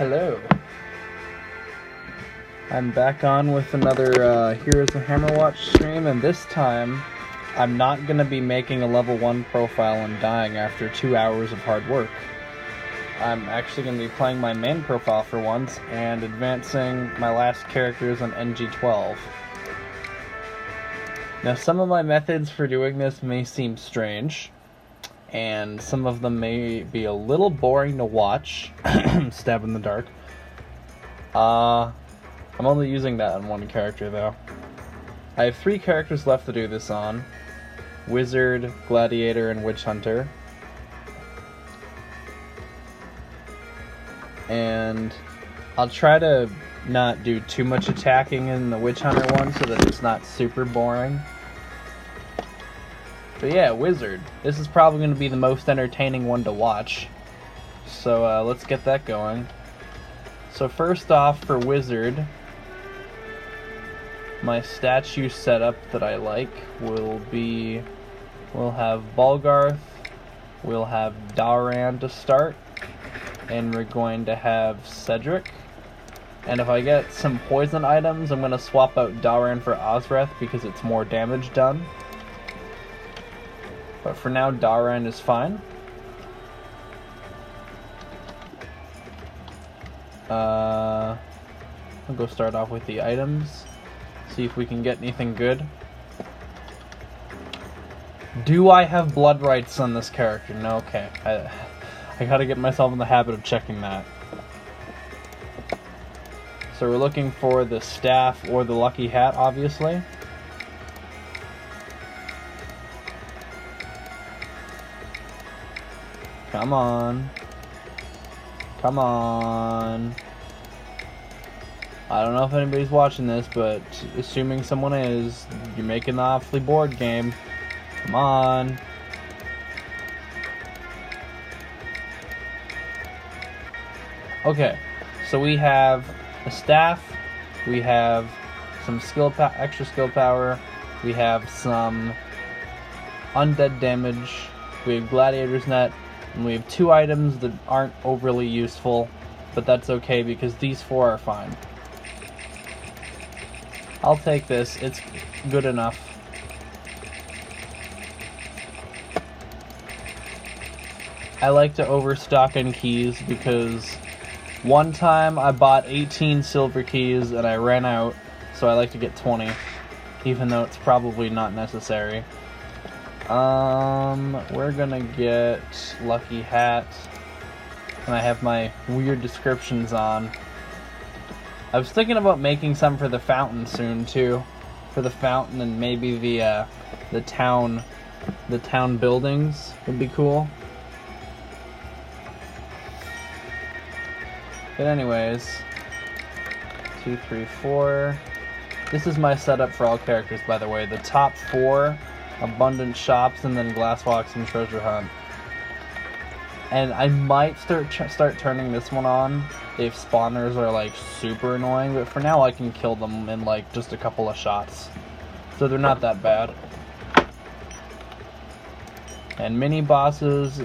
Hello. I'm back on with another Heroes of Hammerwatch stream, and this time I'm not going to be making a level 1 profile and dying after 2 hours of hard work. I'm actually going to be playing my main profile for once and advancing my last characters on NG12. Now, some of my methods for doing this may seem strange, and some of them may be a little boring to watch. Stab in the dark. I'm only using that on one character, though. I have 3 characters left to do this on. Wizard, Gladiator, and Witch Hunter. And I'll try to not do too much attacking in the Witch Hunter one so that it's not super boring. But yeah, Wizard. This is probably going to be the most entertaining one to watch. So let's get that going. So first off, for Wizard, my statue setup that I like will be, we'll have Balgarth, we'll have Dalaran to start, and we're going to have Cedric. And if I get some poison items, I'm going to swap out Dalaran for Ozreth because it's more damage done. But for now, Dalaran is fine. I'll go start off with the items. See if we can get anything good. Do I have blood rights on this character? No, okay. I gotta get myself in the habit of checking that. So we're looking for the staff or the lucky hat, obviously. Come on. Come on. I don't know if anybody's watching this, but assuming someone is, you're making the awfully board game. Come on. Okay, so we have a staff, we have some extra skill power, we have some undead damage, we have Gladiator's Net, and we have 2 items that aren't overly useful, but that's okay because these 4 are fine. I'll take this, it's good enough. I like to overstock in keys because one time I bought 18 silver keys and I ran out, so I like to get 20, even though it's probably not necessary. We're gonna get Lucky Hat, and I have my weird descriptions on. I was thinking about making some for the fountain soon too, for the fountain and maybe the town buildings would be cool. But anyways, 2, 3, 4. This is my setup for all characters, by the way. The top 4. Abundant Shops, and then Glasswalks and Treasure Hunt. And I might start turning this one on if spawners are like super annoying, but for now I can kill them in like just a couple of shots. So they're not that bad. And mini bosses,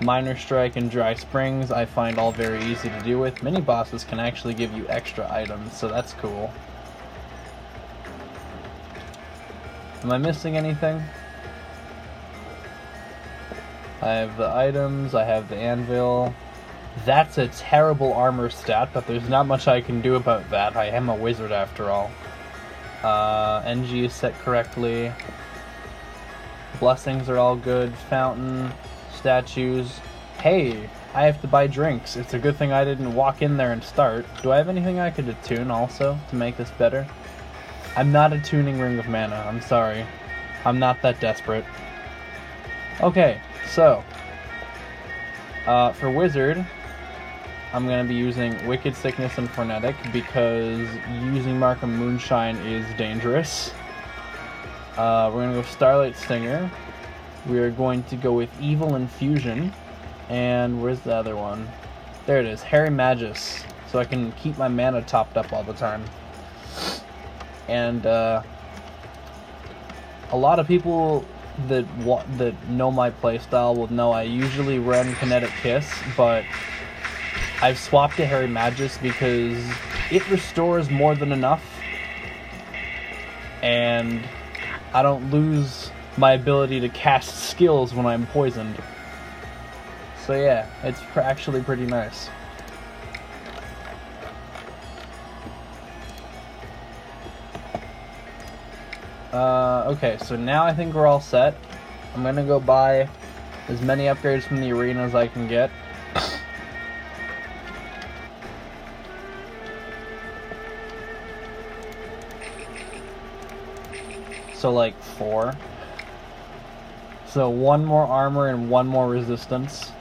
Minor Strike and Dry Springs, I find all very easy to deal with. Mini bosses can actually give you extra items, so that's cool. Am I missing anything? I have the items, I have the anvil. That's a terrible armor stat, but there's not much I can do about that. I am a wizard after all. NG is set correctly. Blessings are all good. Fountain, statues. Hey, I have to buy drinks. It's a good thing I didn't walk in there and start. Do I have anything I could attune also to make this better? I'm not attuning Ring of Mana, I'm sorry. I'm not that desperate. Okay, so, for Wizard, I'm going to be using Wicked Sickness and Frenetic because using Markham Moonshine is dangerous. We're going to go Starlight Stinger. We are going to go with Evil Infusion. And where's the other one? There it is, Hairy Magus. So I can keep my mana topped up all the time. And a lot of people that know my playstyle will know I usually run Kinetic Kiss, but I've swapped to Harry Magus because it restores more than enough, and I don't lose my ability to cast skills when I'm poisoned. So yeah, it's actually pretty nice. Okay, so now I think we're all set. I'm gonna go buy as many upgrades from the arena as I can get. So like 4. So 1 more armor and 1 more resistance.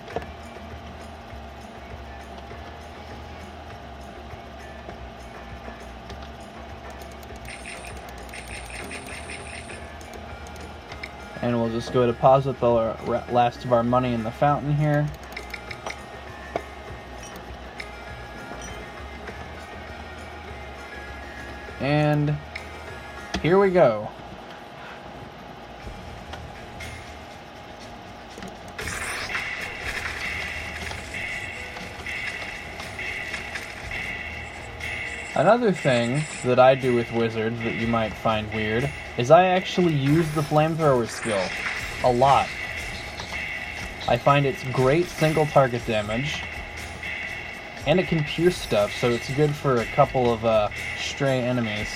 And we'll just go deposit the last of our money in the fountain here. And here we go. Another thing that I do with wizards that you might find weird is I actually use the flamethrower skill a lot. I find it's great single target damage, and it can pierce stuff, so it's good for a couple of stray enemies.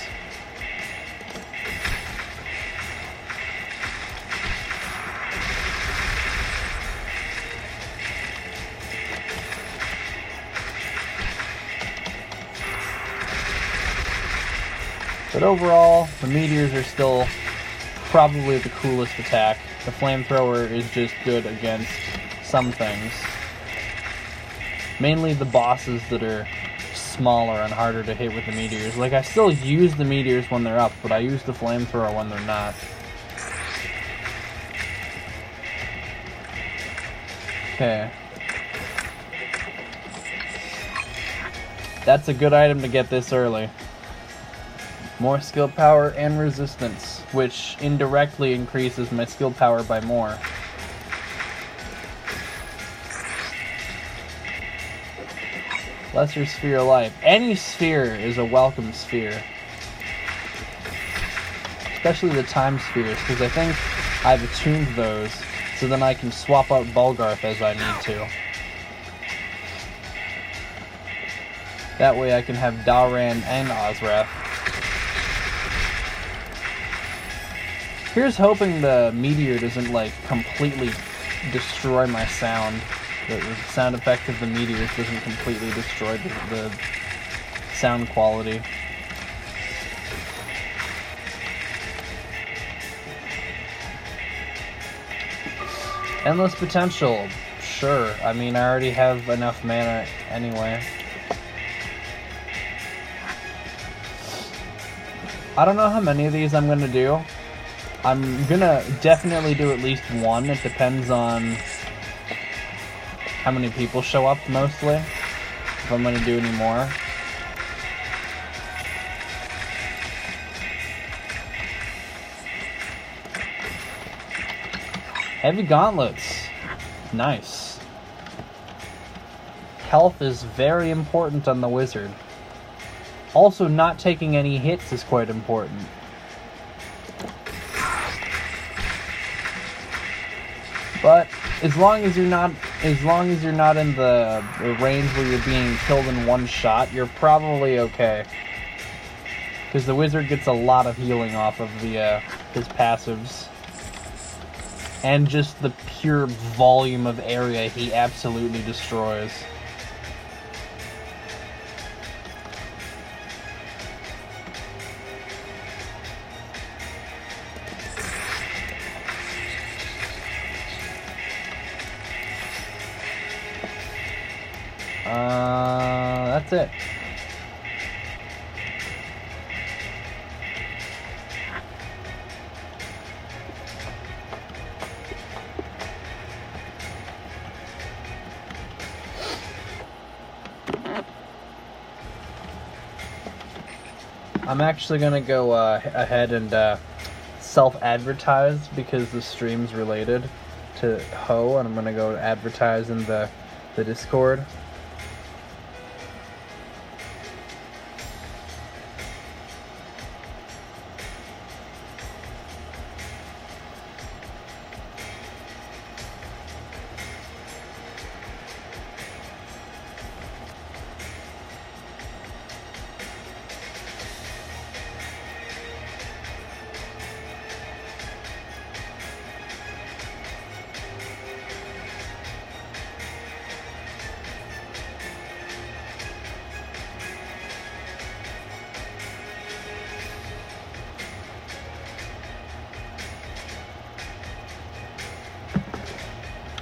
But overall, the meteors are still probably the coolest attack. The flamethrower is just good against some things. Mainly the bosses that are smaller and harder to hit with the meteors. Like, I still use the meteors when they're up, but I use the flamethrower when they're not. Okay. That's a good item to get this early. More skill power and resistance, which indirectly increases my skill power by more. Lesser Sphere of Life. Any sphere is a welcome sphere. Especially the time spheres, because I think I've attuned those, so then I can swap out Bulgarth as I need to. That way I can have Dalran and Ozrath. Here's hoping the meteor doesn't, like, completely destroy my sound. The sound effect of the meteors doesn't completely destroy the sound quality. Endless potential. Sure. I mean, I already have enough mana anyway. I don't know how many of these I'm going to do. I'm gonna definitely do at least one. It depends on how many people show up, mostly. If I'm gonna do any more. Heavy gauntlets. Nice. Health is very important on the wizard. Also, not taking any hits is quite important. But as long as you're not in the range where you're being killed in one shot, you're probably okay. Because the wizard gets a lot of healing off of his passives. And just the pure volume of area he absolutely destroys. That's it. I'm actually gonna go ahead and self-advertise because the stream's related to Ho, and I'm gonna go advertise in the Discord.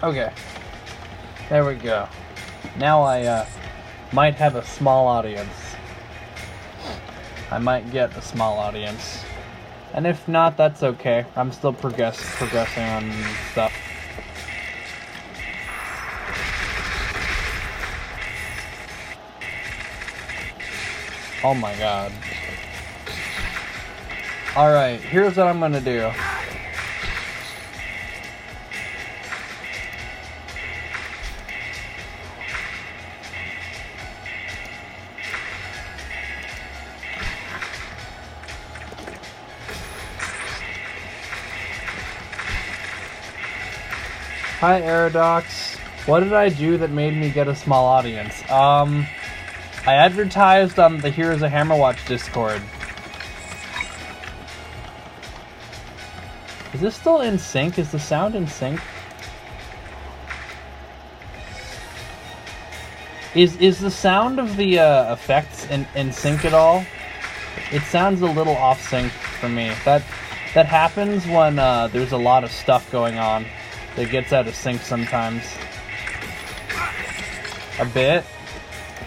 Okay. There we go. Now I might have a small audience. I might get a small audience. And if not, that's okay. I'm still progressing on stuff. Oh my god. Alright, here's what I'm gonna do. Hi, Aerodox. What did I do that made me get a small audience? I advertised on the Heroes of Hammerwatch Discord. Is this still in sync? Is the sound in sync? Is the sound of the effects in sync at all? It sounds a little off sync for me. That happens when there's a lot of stuff going on. That gets out of sync sometimes. A bit?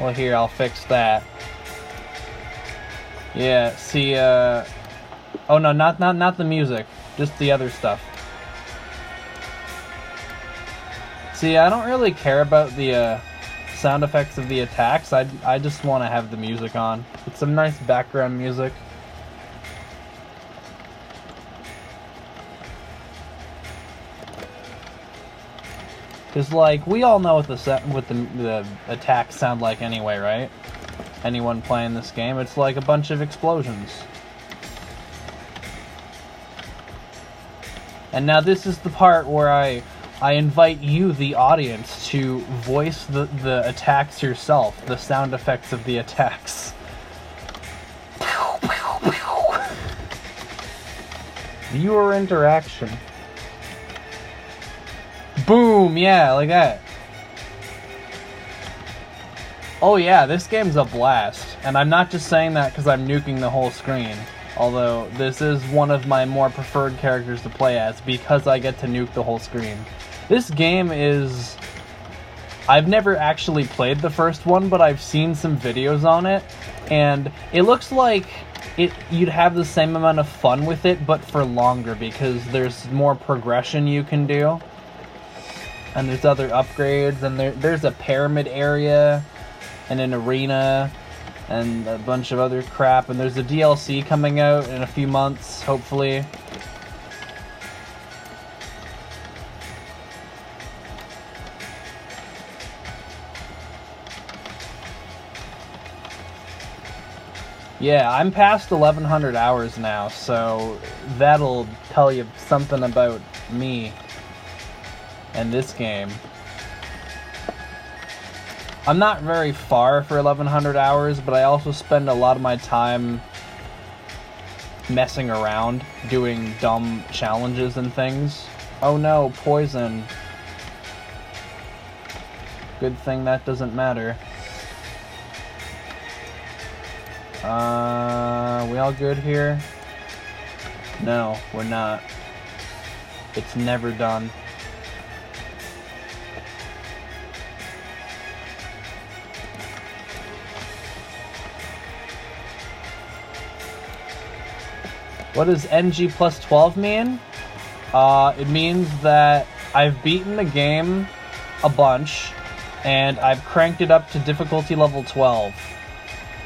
Well, here, I'll fix that. Yeah, see, oh no, not the music. Just the other stuff. See, I don't really care about the sound effects of the attacks. I just want to have the music on. It's some nice background music. Because, like, we all know what the attacks sound like anyway, right? Anyone playing this game, it's like a bunch of explosions. And now this is the part where I invite you, the audience, to voice the attacks yourself, the sound effects of the attacks. Viewer interaction. Boom, yeah, like that. Oh yeah, this game's a blast. And I'm not just saying that because I'm nuking the whole screen. Although, this is one of my more preferred characters to play as because I get to nuke the whole screen. This game is... I've never actually played the first one, but I've seen some videos on it. And it looks like you'd have the same amount of fun with it, but for longer because there's more progression you can do. And there's other upgrades, and there's a pyramid area, and an arena, and a bunch of other crap, and there's a DLC coming out in a few months, hopefully. Yeah, I'm past 1100 hours now, so that'll tell you something about me. And this game. I'm not very far for 1100 hours, but I also spend a lot of my time messing around, doing dumb challenges and things. Oh no, poison. Good thing that doesn't matter. We all good here? No, we're not. It's never done. What does NG plus 12 mean? It means that I've beaten the game a bunch, and I've cranked it up to difficulty level 12.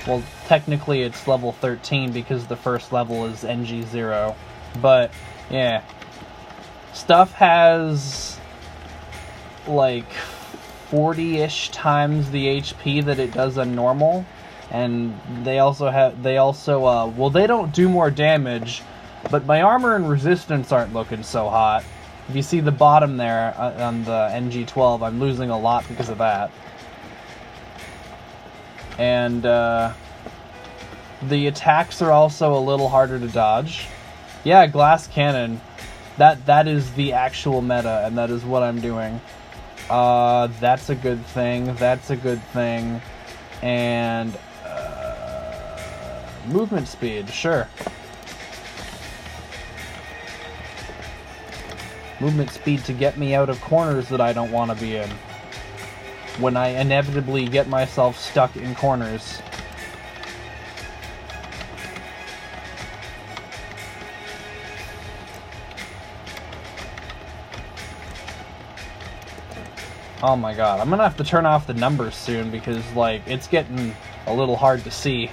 Well, technically it's level 13 because the first level is NG0. But, yeah. Stuff has, like, 40-ish times the HP that it does on normal. And they also well, they don't do more damage, but my armor and resistance aren't looking so hot. If you see the bottom there on the NG12, I'm losing a lot because of that. And the attacks are also a little harder to dodge. Yeah, glass cannon. That is the actual meta, and that is what I'm doing. That's a good thing. That's a good thing. And movement speed, sure. movement speed to get me out of corners that I don't want to be in. When I inevitably get myself stuck in corners. Oh my god, I'm gonna have to turn off the numbers soon because, like, it's getting a little hard to see.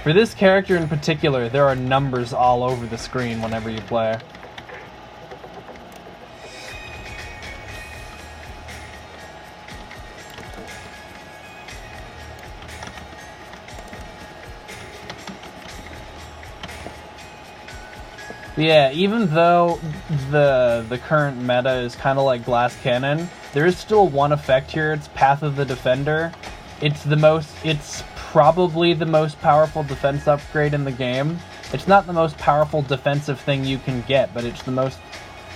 For this character in particular, there are numbers all over the screen whenever you play. Yeah, even though the current meta is kind of like Glass Cannon, there is still one effect here. It's Path of the Defender. It's probably the most powerful defense upgrade in the game. It's not the most powerful defensive thing you can get, but it's the most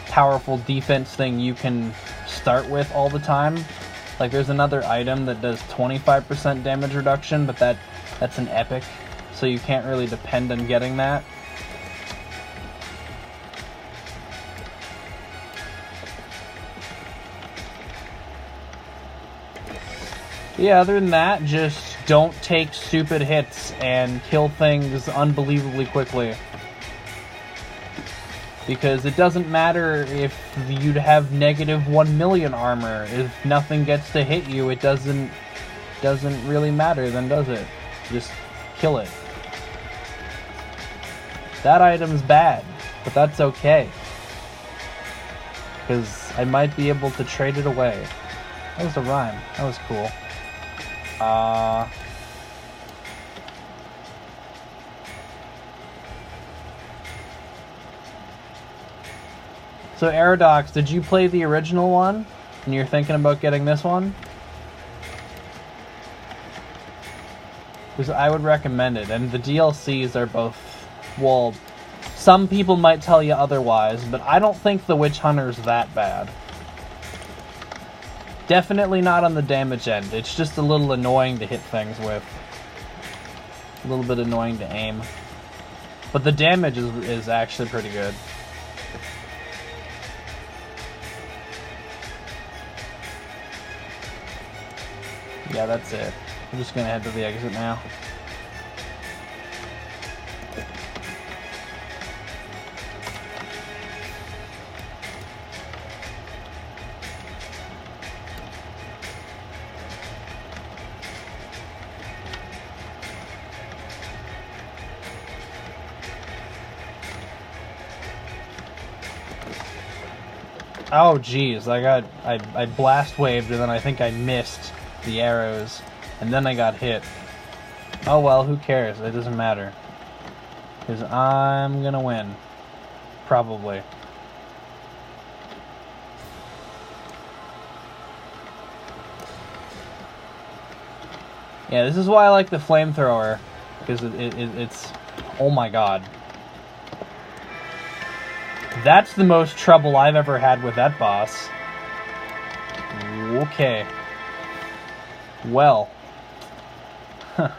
powerful defense thing you can start with all the time. Like, there's another item that does 25% damage reduction, but that's an epic, so you can't really depend on getting that. Yeah, other than that, just don't take stupid hits and kill things unbelievably quickly. Because it doesn't matter if you'd have negative 1 million armor. If nothing gets to hit you, it doesn't really matter then, does it? Just kill it. That item's bad, but that's okay. Because I might be able to trade it away. That was a rhyme. That was cool. So Aerodox, did you play the original one? And you're thinking about getting this one? Because I would recommend it, and the DLCs are both, well, some people might tell you otherwise, but I don't think the Witch Hunter's that bad. Definitely not on the damage end. It's just a little annoying to hit things with. A little bit annoying to aim. But the damage is actually pretty good. Yeah, that's it. I'm just gonna head to the exit now. Oh geez, I blast waved and then I think I missed the arrows and then I got hit. Oh well, who cares? It doesn't matter. Because I'm gonna win. Probably. Yeah, this is why I like the flamethrower. Because it's... Oh my god. That's the most trouble I've ever had with that boss. Okay. Well. Huh.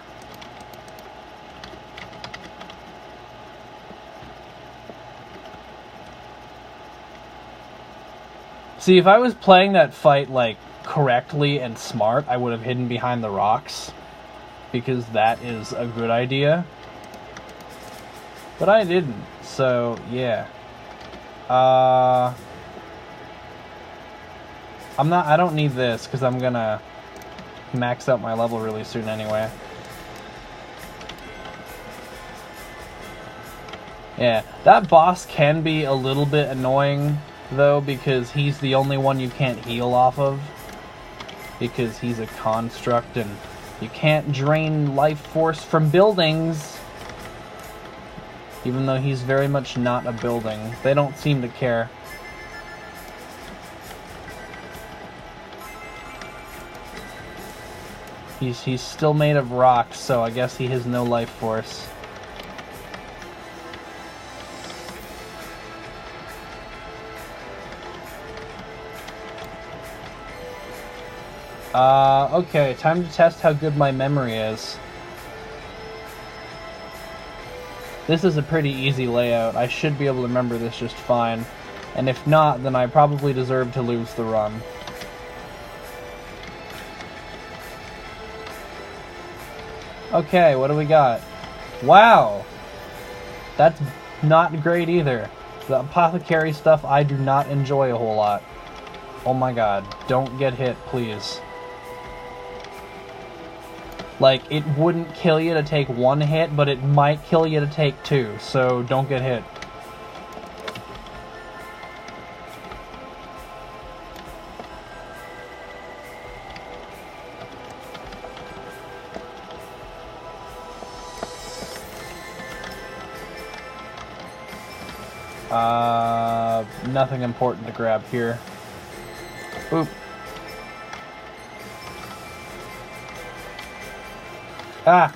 See, if I was playing that fight, like, correctly and smart, I would have hidden behind the rocks. Because that is a good idea. But I didn't, so, yeah. I don't need this, because I'm gonna max out my level really soon anyway. Yeah, that boss can be a little bit annoying, though, because he's the only one you can't heal off of. Because he's a construct, and you can't drain life force from buildings. Even though he's very much not a building. They don't seem to care. He's still made of rocks, so I guess he has no life force. Okay, time to test how good my memory is. This is a pretty easy layout. I should be able to remember this just fine. And if not, then I probably deserve to lose the run. Okay, what do we got? Wow! That's not great either. The apothecary stuff I do not enjoy a whole lot. Oh my god, don't get hit, please. Like, it wouldn't kill you to take one hit, but it might kill you to take two, so don't get hit. Nothing important to grab here. Boop. Ah!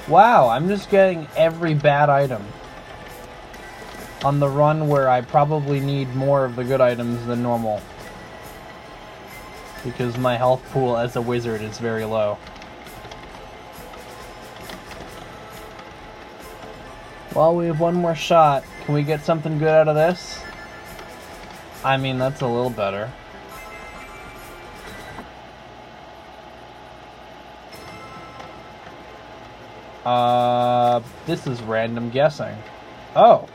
Wow, I'm just getting every bad item. On the run where I probably need more of the good items than normal. Because my health pool as a wizard is very low. Well, we have one more shot. Can we get something good out of this? I mean, that's a little better. This is random guessing. Oh!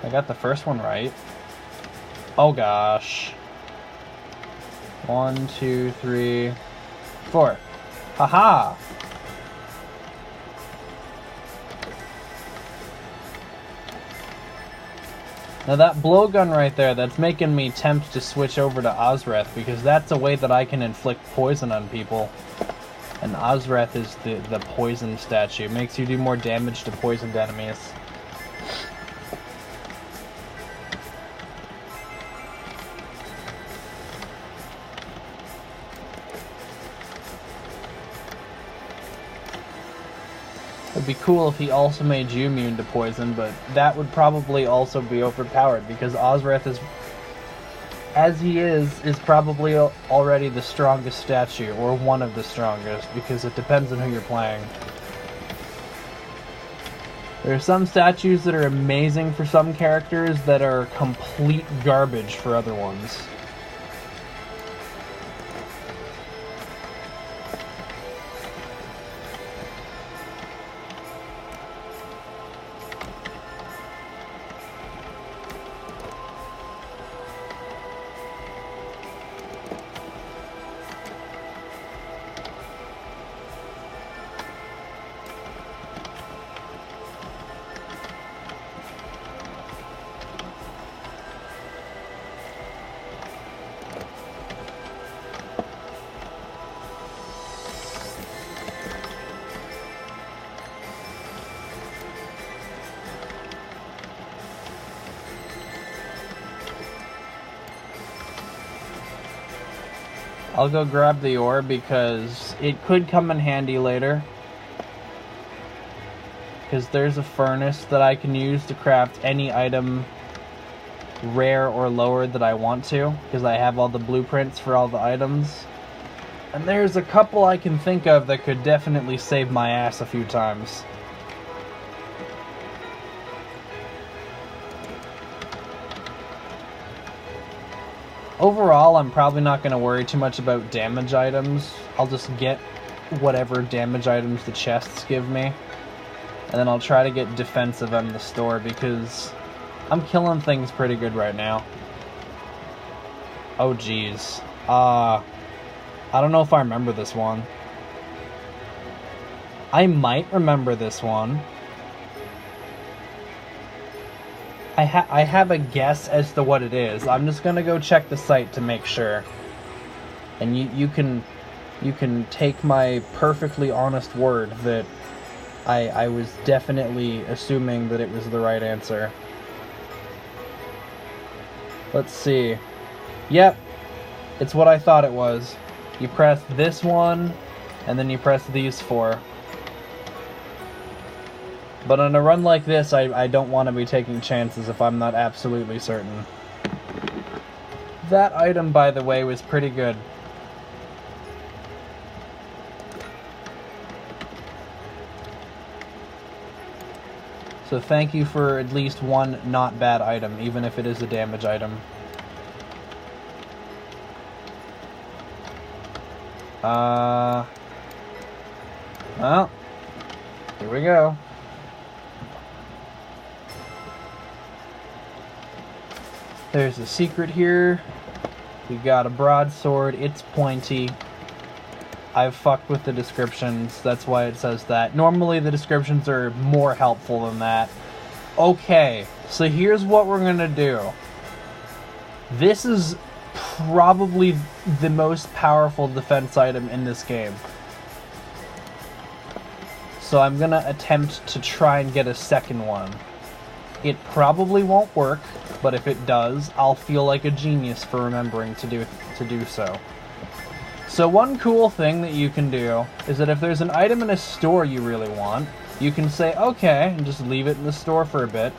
I got the first one right. Oh gosh. 1, 2, 3, 4. Haha! Now that blowgun right there, that's making me tempt to switch over to Ozreth, because that's a way that I can inflict poison on people. And Ozreth is the poison statue. It makes you do more damage to poisoned enemies. It'd be cool if he also made you immune to poison, but that would probably also be overpowered, because Ozreth is, as he is probably already the strongest statue, or one of the strongest, because it depends on who you're playing. There are some statues that are amazing for some characters that are complete garbage for other ones. I'll go grab the ore because it could come in handy later. Because there's a furnace that I can use to craft any item rare or lower that I want to. Because I have all the blueprints for all the items. And there's a couple I can think of that could definitely save my ass a few times. Overall, I'm probably not going to worry too much about damage items. I'll just get whatever damage items the chests give me. And then I'll try to get defensive on the store because I'm killing things pretty good right now. Oh geez. I don't know if I remember this one. I might remember this one. I have a guess as to what it is. I'm just gonna go check the site to make sure. And you can take my perfectly honest word that I was definitely assuming that it was the right answer. Let's see. Yep, it's what I thought it was. You press this one, and then you press these four. But on a run like this, I don't want to be taking chances if I'm not absolutely certain. That item, by the way, was pretty good. So thank you for at least one not bad item, even if it is a damage item. Well, here we go. There's a secret here. We got a broadsword. It's pointy. I've fucked with the descriptions. That's why it says that. Normally the descriptions are more helpful than that. Okay, so here's what we're gonna do. This is probably the most powerful defense item in this game. So I'm gonna attempt to try and get a second one. It probably won't work, but if it does, I'll feel like a genius for remembering to do so. So one cool thing that you can do is that if there's an item in a store you really want, you can say, okay, and just leave it in the store for a bit,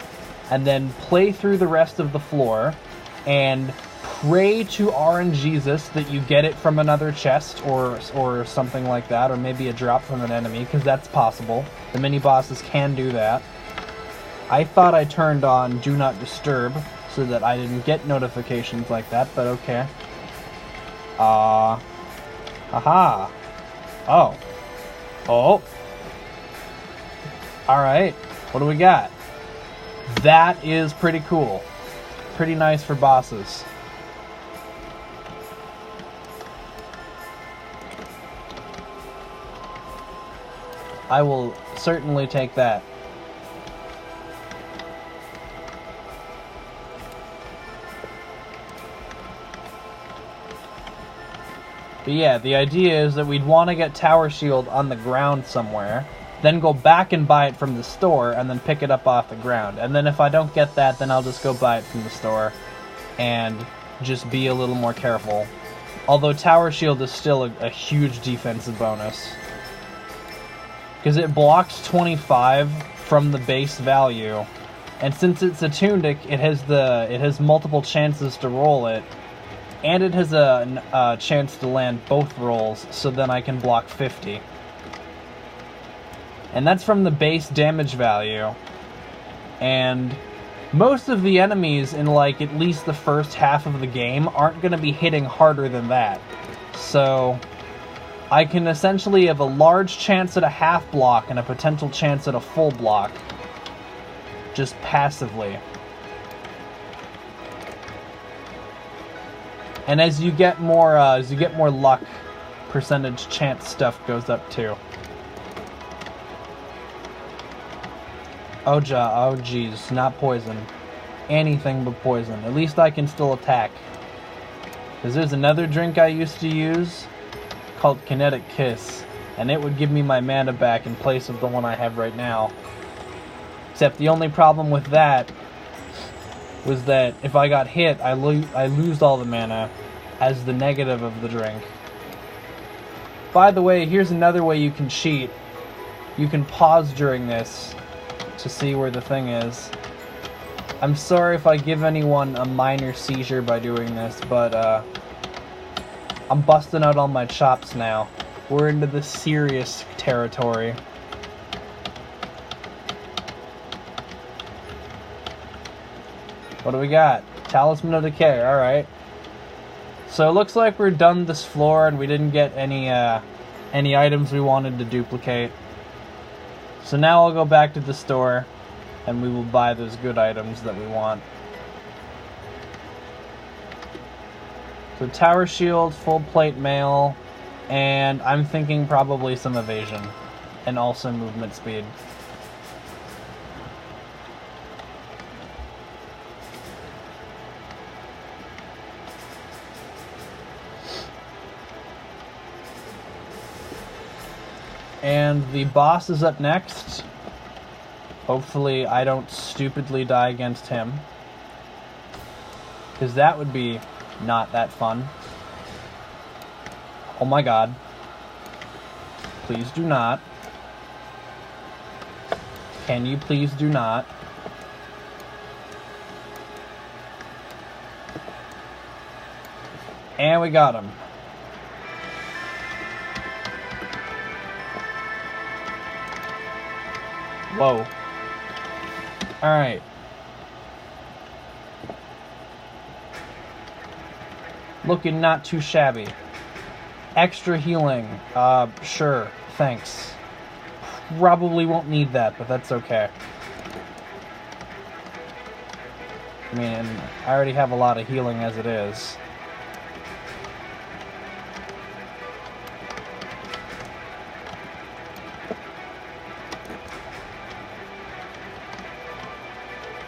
and then play through the rest of the floor, and pray to RNGesus that you get it from another chest, or something like that, or maybe a drop from an enemy, because that's possible. The mini-bosses can do that. I thought I turned on Do Not Disturb, so that I didn't get notifications like that, but okay. Aha! Oh. Oh! Alright, what do we got? That is pretty cool. Pretty nice for bosses. I will certainly take that. But yeah, the idea is that we'd want to get Tower Shield on the ground somewhere, then go back and buy it from the store, and then pick it up off the ground. And then if I don't get that, then I'll just go buy it from the store, and just be a little more careful. Although Tower Shield is still a huge defensive bonus. Because it blocks 25 from the base value, and since it's a tunic, it has multiple chances to roll it. And it has a chance to land both rolls, so then I can block 50. And that's from the base damage value. And most of the enemies in, like, at least the first half of the game aren't going to be hitting harder than that. So I can essentially have a large chance at a half block and a potential chance at a full block. Just passively. And as you get more luck, percentage chance stuff goes up too. Oh geez, not poison. Anything but poison. At least I can still attack. Because there's another drink I used to use called Kinetic Kiss, and it would give me my mana back in place of the one I have right now. Except the only problem with that was that if I got hit, I lose all the mana as the negative of the drink. By the way, here's another way you can cheat. You can pause during this to see where the thing is. I'm sorry if I give anyone a minor seizure by doing this, but I'm busting out all my chops now. We're into the serious territory. What do we got? Talisman of Decay, alright. So it looks like we're done this floor and we didn't get any items we wanted to duplicate. So now I'll go back to the store and we will buy those good items that we want. So Tower Shield, full plate mail, and I'm thinking probably some evasion and also movement speed. And the boss is up next. Hopefully I don't stupidly die against him, because that would be not that fun. Oh my god. Please do not. Can you please do not? And we got him. Whoa. Alright. Looking not too shabby. Extra healing. Sure. Thanks. Probably won't need that, but that's okay. I mean, I already have a lot of healing as it is.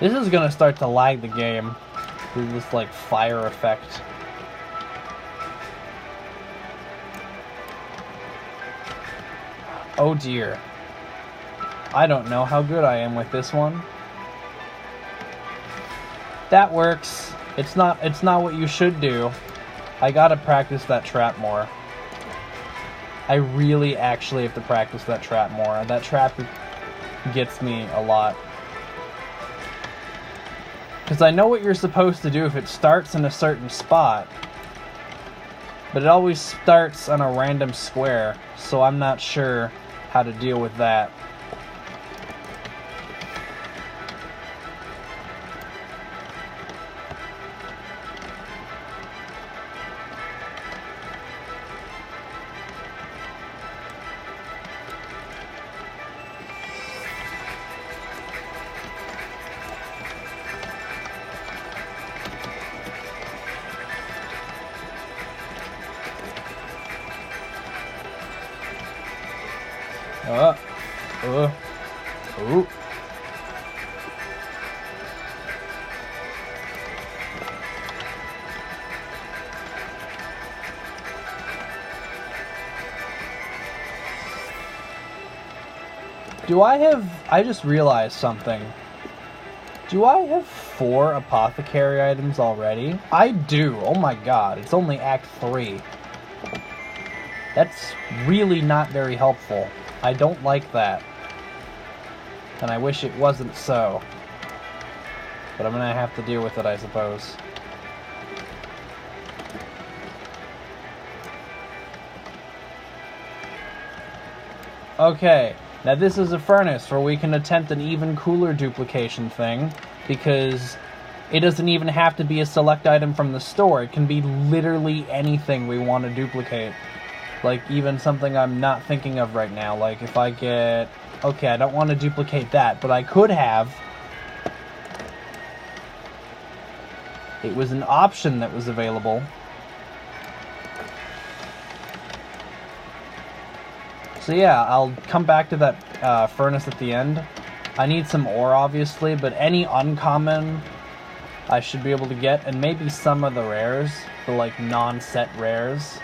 This is gonna start to lag the game with this, like, fire effect. Oh dear. I don't know how good I am with this one. That works. It's not what you should do. I gotta practice that trap more. I really actually have to practice that trap more. That trap gets me a lot. Because I know what you're supposed to do if it starts in a certain spot. But it always starts on a random square, so I'm not sure how to deal with that. Ooh. I just realized something. Do I have 4 apothecary items already? I do. Oh my god, it's only Act 3. That's really not very helpful. I don't like that. And I wish it wasn't so. But I'm gonna have to deal with it, I suppose. Okay, now this is a furnace where we can attempt an even cooler duplication thing, because it doesn't even have to be a select item from the store. It can be literally anything we want to duplicate. Like, even something I'm not thinking of right now. Like, if I get... Okay, I don't want to duplicate that, but I could have. It was an option that was available. So yeah, I'll come back to that furnace at the end. I need some ore, obviously, but any uncommon I should be able to get, and maybe some of the rares, the, like, non-set rares.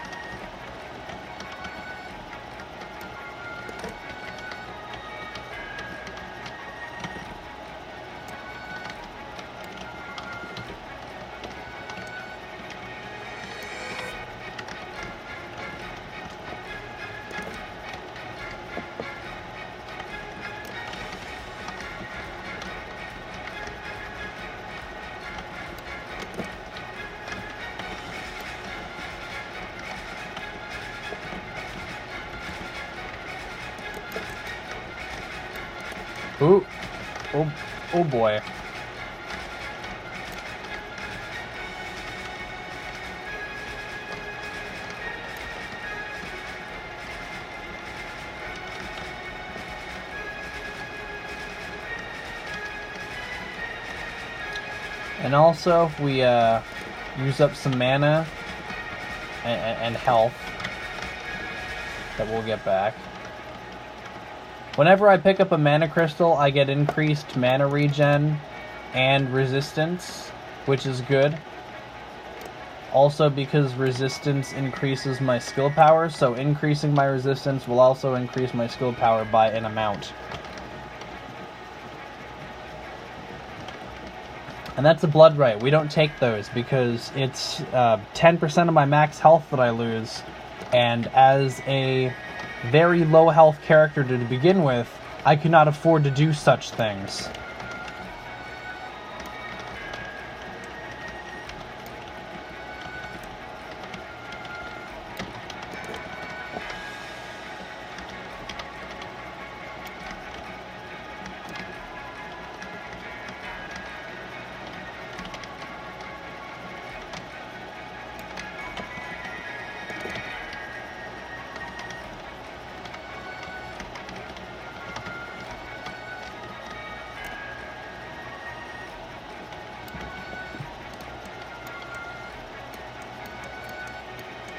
Ooh. Oh boy. And also, if we use up some mana and health that we'll get back. Whenever I pick up a mana crystal, I get increased mana regen and resistance, which is good. Also, because resistance increases my skill power, so increasing my resistance will also increase my skill power by an amount. And that's a blood right. We don't take those because it's 10% of my max health that I lose, and as a very low health character to begin with, I cannot afford to do such things.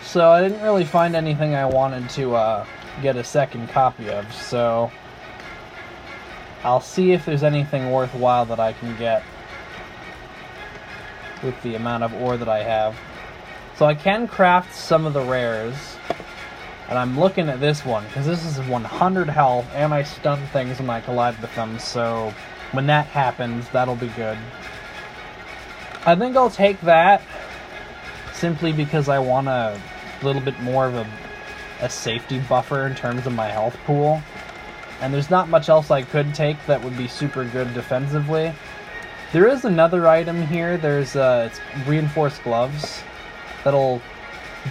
So I didn't really find anything I wanted to get a second copy of, so I'll see if there's anything worthwhile that I can get with the amount of ore that I have. So I can craft some of the rares, and I'm looking at this one, because this is 100 health, and I stun things when I collide with them, so when that happens, that'll be good. I think I'll take that, simply because I want a little bit more of a safety buffer in terms of my health pool. And there's not much else I could take that would be super good defensively. There is another item here. There's it's reinforced gloves. That'll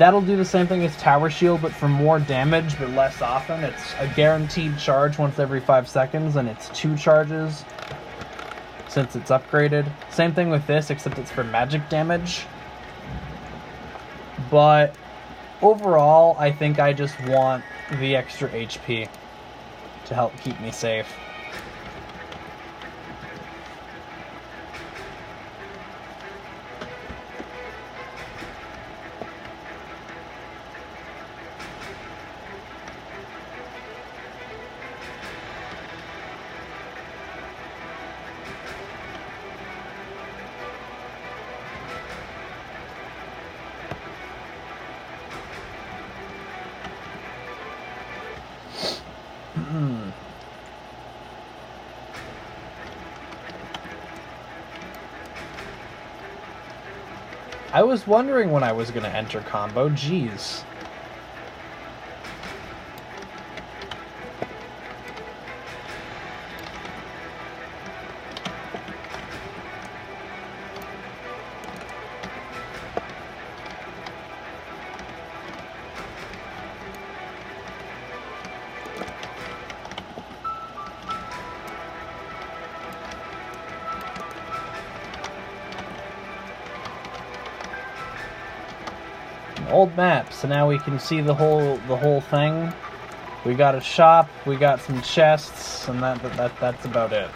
do the same thing as Tower Shield, but for more damage, but less often. It's a guaranteed charge once every 5 seconds, and it's 2 charges since it's upgraded. Same thing with this, except it's for magic damage. But overall, I think I just want the extra HP to help keep me safe. I was wondering when I was going to enter combo. Jeez. Old map, so now we can see the whole thing. We got a shop, we got some chests, and that's about it.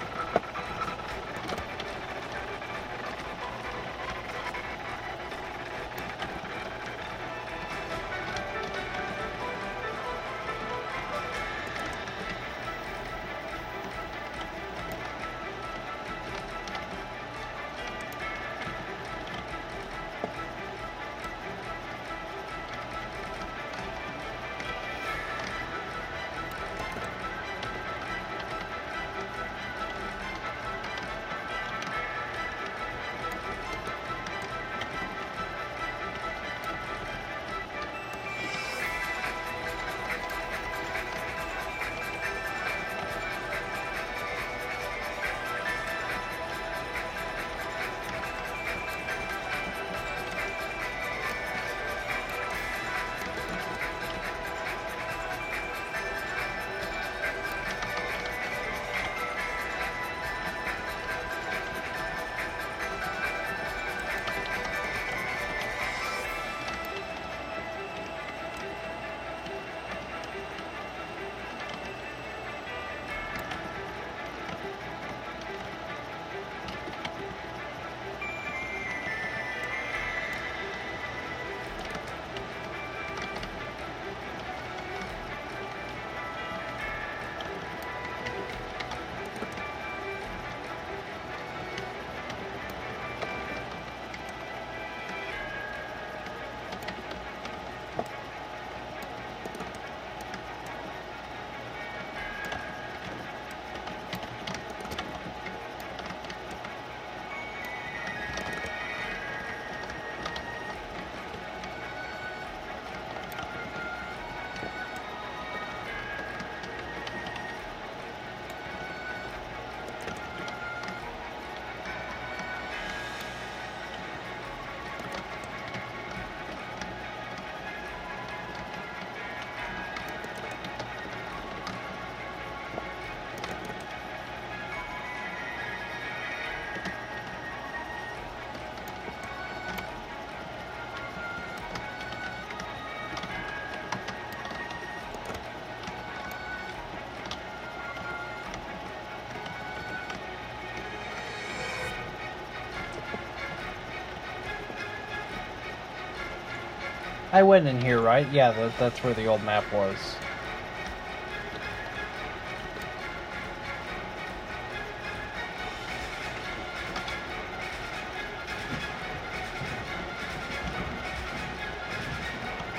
I went in here, right? Yeah, that's where the old map was.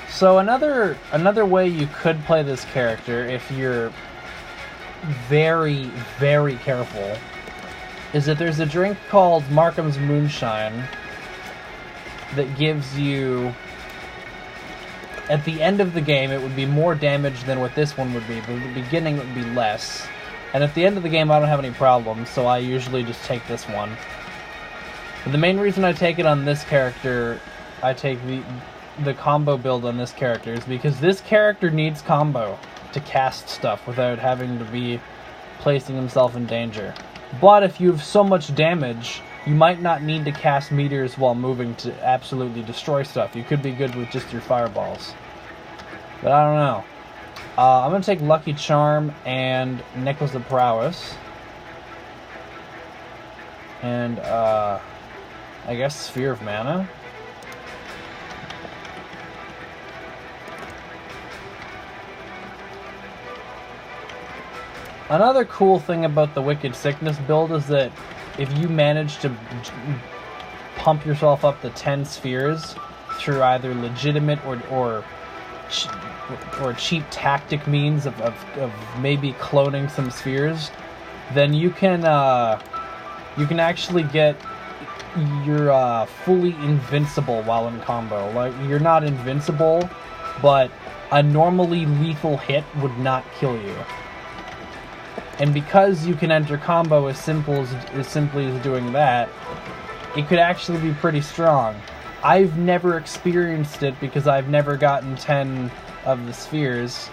So another way you could play this character, if you're very, very careful, is that there's a drink called Markham's Moonshine that gives you, at the end of the game, it would be more damage than what this one would be, but at the beginning it would be less. And at the end of the game I don't have any problems, so I usually just take this one. But the main reason I take it on this character, I take the combo build on this character, is because this character needs combo to cast stuff without having to be placing himself in danger. But if you have so much damage, you might not need to cast meteors while moving to absolutely destroy stuff. You could be good with just your fireballs. But I don't know. I'm going to take Lucky Charm and Necklace of Prowess. And, I guess Sphere of Mana. Another cool thing about the Wicked Sickness build is that if you manage to pump yourself up to 10 spheres through either legitimate or cheap tactic means of maybe cloning some spheres, then you can actually get you're fully invincible while in combo. Like, you're not invincible, but a normally lethal hit would not kill you. And because you can enter combo as simply as doing that, it could actually be pretty strong. I've never experienced it because I've never gotten 10 of the spheres.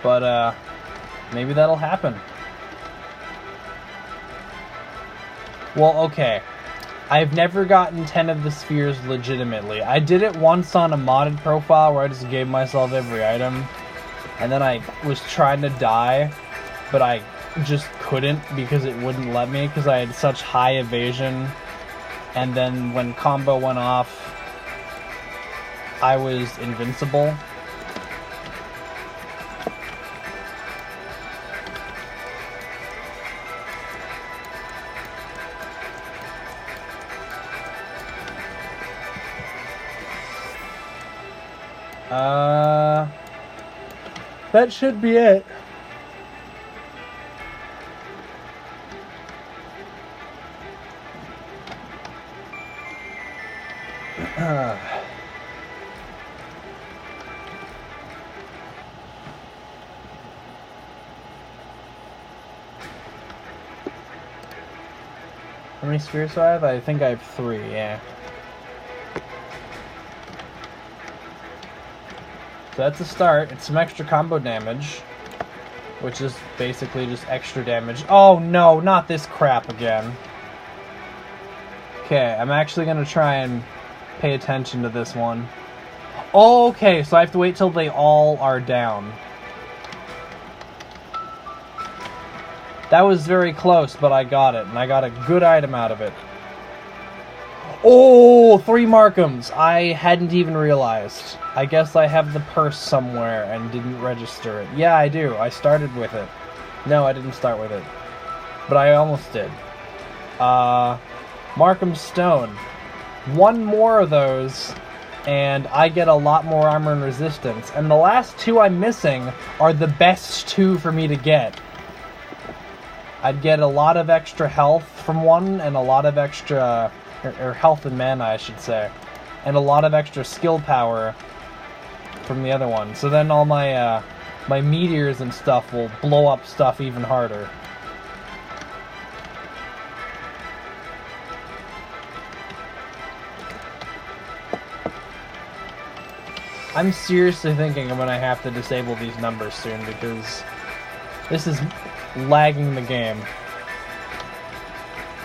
But, maybe that'll happen. Well, okay. I've never gotten 10 of the spheres legitimately. I did it once on a modded profile where I just gave myself every item. And then I was trying to die, but I just couldn't because it wouldn't let me because I had such high evasion. And then when combo went off, I was invincible. That should be it. How many spheres do I have? I think I have 3, yeah. So that's a start. It's some extra combo damage, which is basically just extra damage. Oh no, not this crap again. Okay, I'm actually going to try and pay attention to this one. Oh, okay, so I have to wait till they all are down. That was very close, but I got it, and I got a good item out of it. Oh, 3 Markhams! I hadn't even realized. I guess I have the purse somewhere and didn't register it. Yeah, I do. I started with it. No, I didn't start with it. But I almost did. Markham Stone. 1 more of those, and I get a lot more armor and resistance. And the last 2 I'm missing are the best 2 for me to get. I'd get a lot of extra health from one, and a lot of extra... or health and mana, I should say. And a lot of extra skill power from the other one. So then all my my meteors and stuff will blow up stuff even harder. I'm seriously thinking I'm gonna have to disable these numbers soon because this is lagging the game.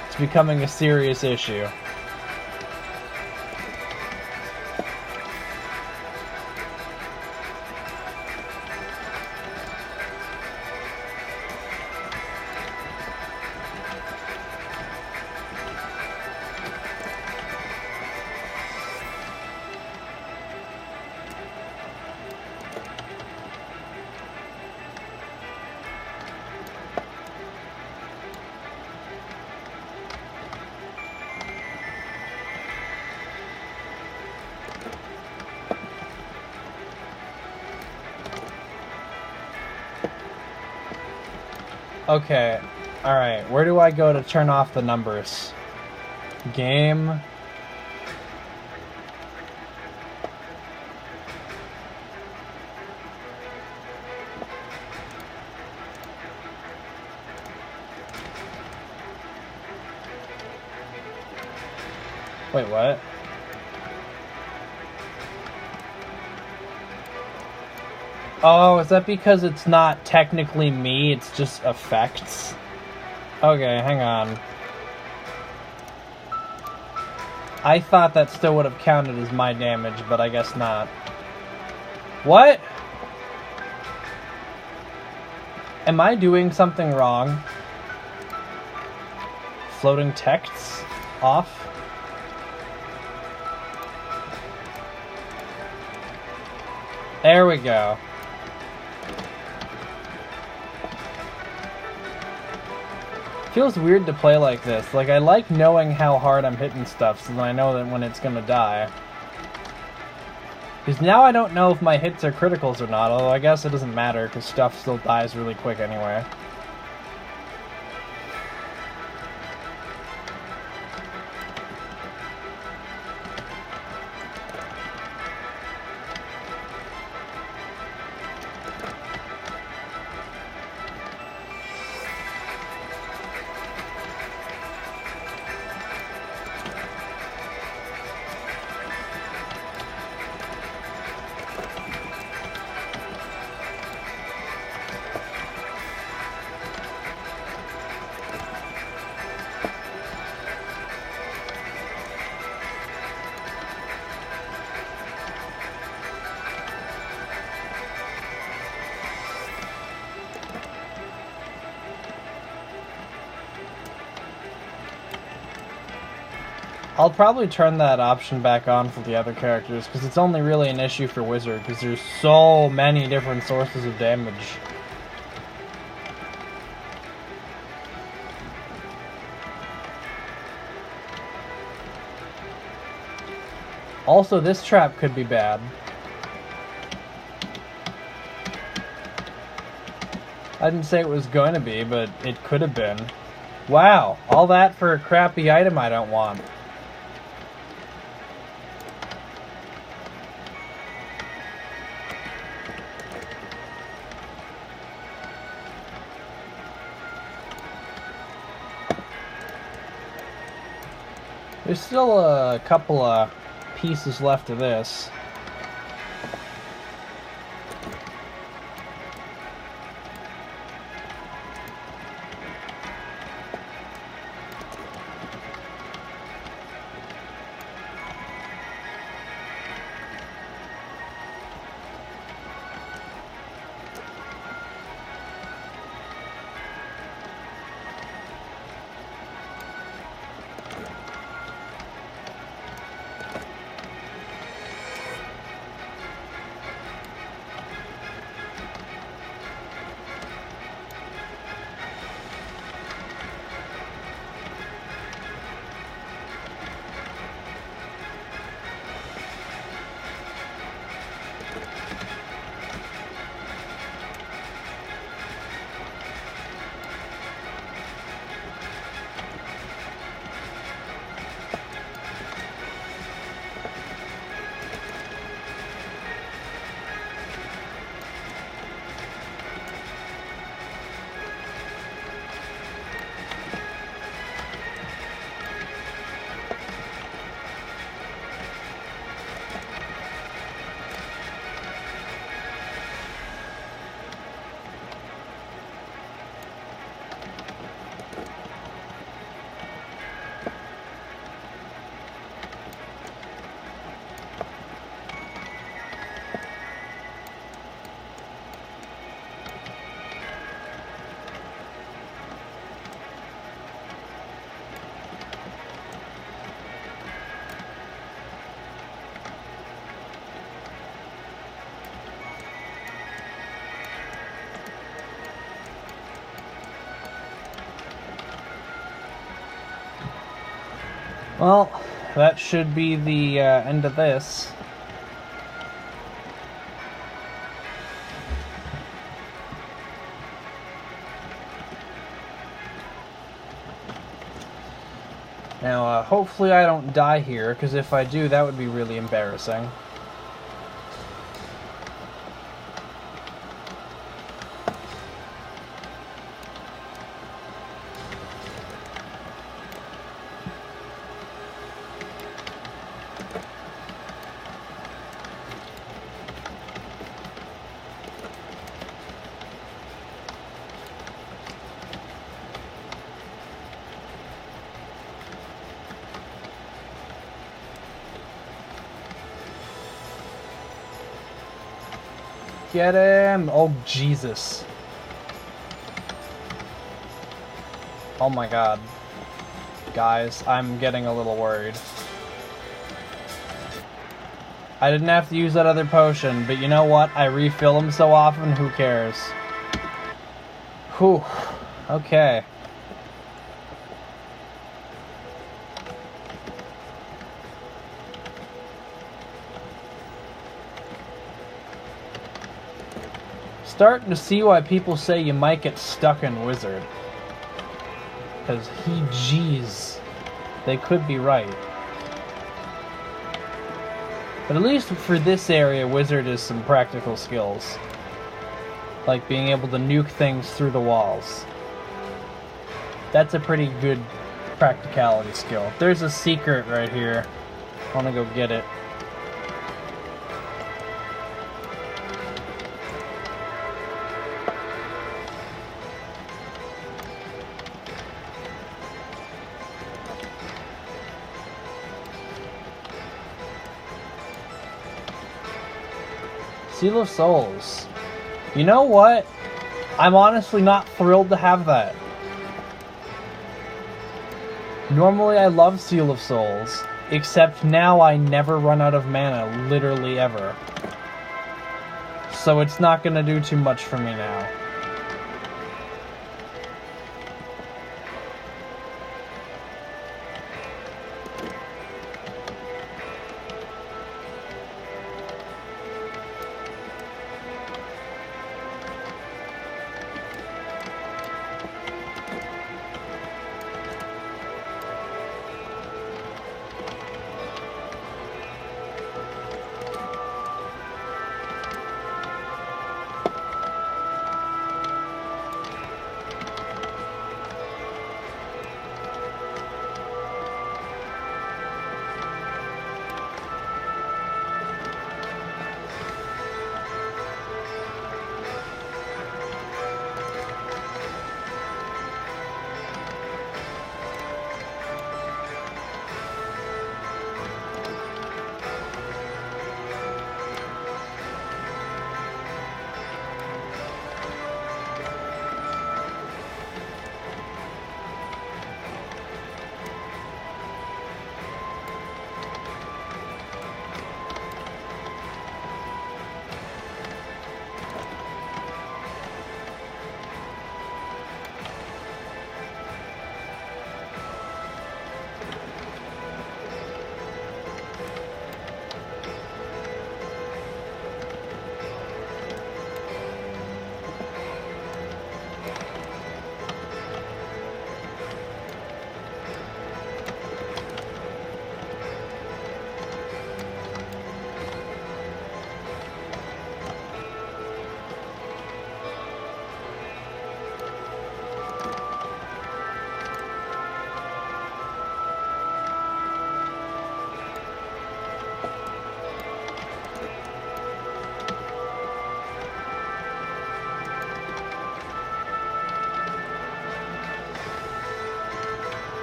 It's becoming a serious issue. Okay, alright, where do I go to turn off the numbers? Game. Wait, what? Oh, is that because it's not technically me, it's just effects? Okay, hang on. I thought that still would have counted as my damage, but I guess not. What? Am I doing something wrong? Floating texts off? There we go. Feels weird to play like this. Like, I like knowing how hard I'm hitting stuff so that I know that when it's gonna die. Because now I don't know if my hits are criticals or not, although I guess it doesn't matter because stuff still dies really quick anyway. I'll probably turn that option back on for the other characters, because it's only really an issue for Wizard, because there's so many different sources of damage. Also, this trap could be bad. I didn't say it was going to be, but it could have been. Wow, all that for a crappy item I don't want. There's still a couple of pieces left of this. Well, that should be the end of this. Now, hopefully I don't die here, because if I do, that would be really embarrassing. Get him! Oh, Jesus. Oh my god. Guys, I'm getting a little worried. I didn't have to use that other potion, but you know what? I refill them so often, who cares? Whew. Okay. Starting to see why people say you might get stuck in Wizard. Because geez, they could be right. But at least for this area, Wizard is some practical skills. Like being able to nuke things through the walls. That's a pretty good practicality skill. There's a secret right here. I want to go get it. Seal of Souls. You know what? I'm honestly not thrilled to have that. Normally I love Seal of Souls, except now I never run out of mana, literally ever. So it's not gonna do too much for me now.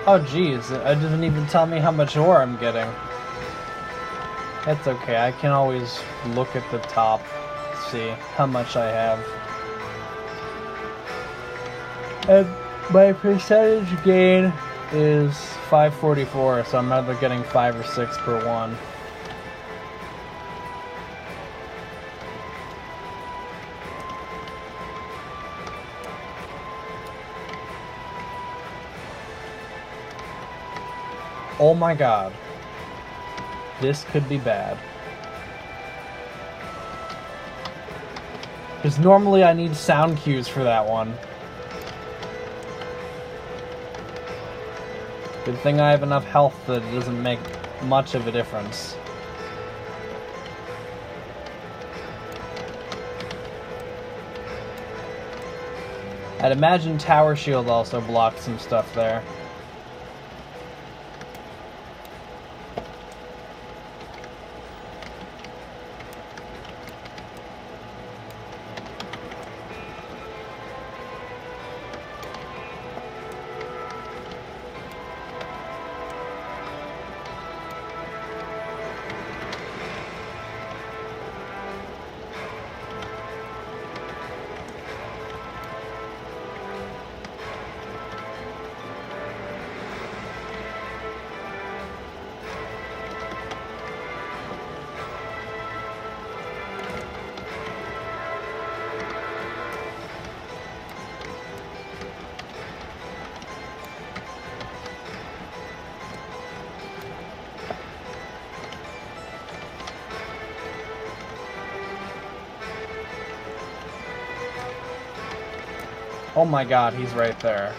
Oh geez, it doesn't even tell me how much ore I'm getting. That's okay, I can always look at the top, see how much I have. And my percentage gain is 544, so I'm either getting 5 or 6 per one. Oh my god. This could be bad. Because normally I need sound cues for that one. Good thing I have enough health that it doesn't make much of a difference. I'd imagine Tower Shield also blocked some stuff there. Oh my god, he's right there.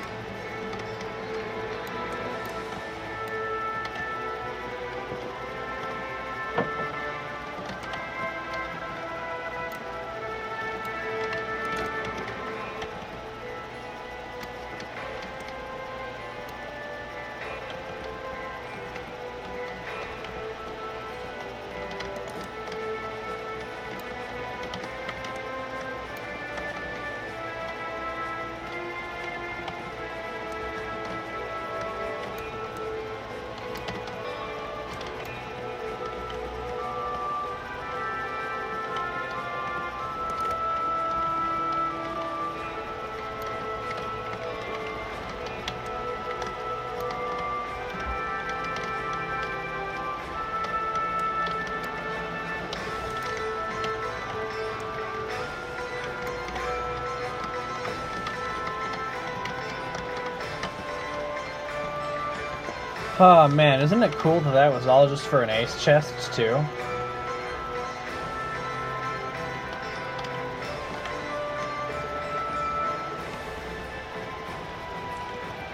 Oh man, isn't it cool that that was all just for an ace chest too?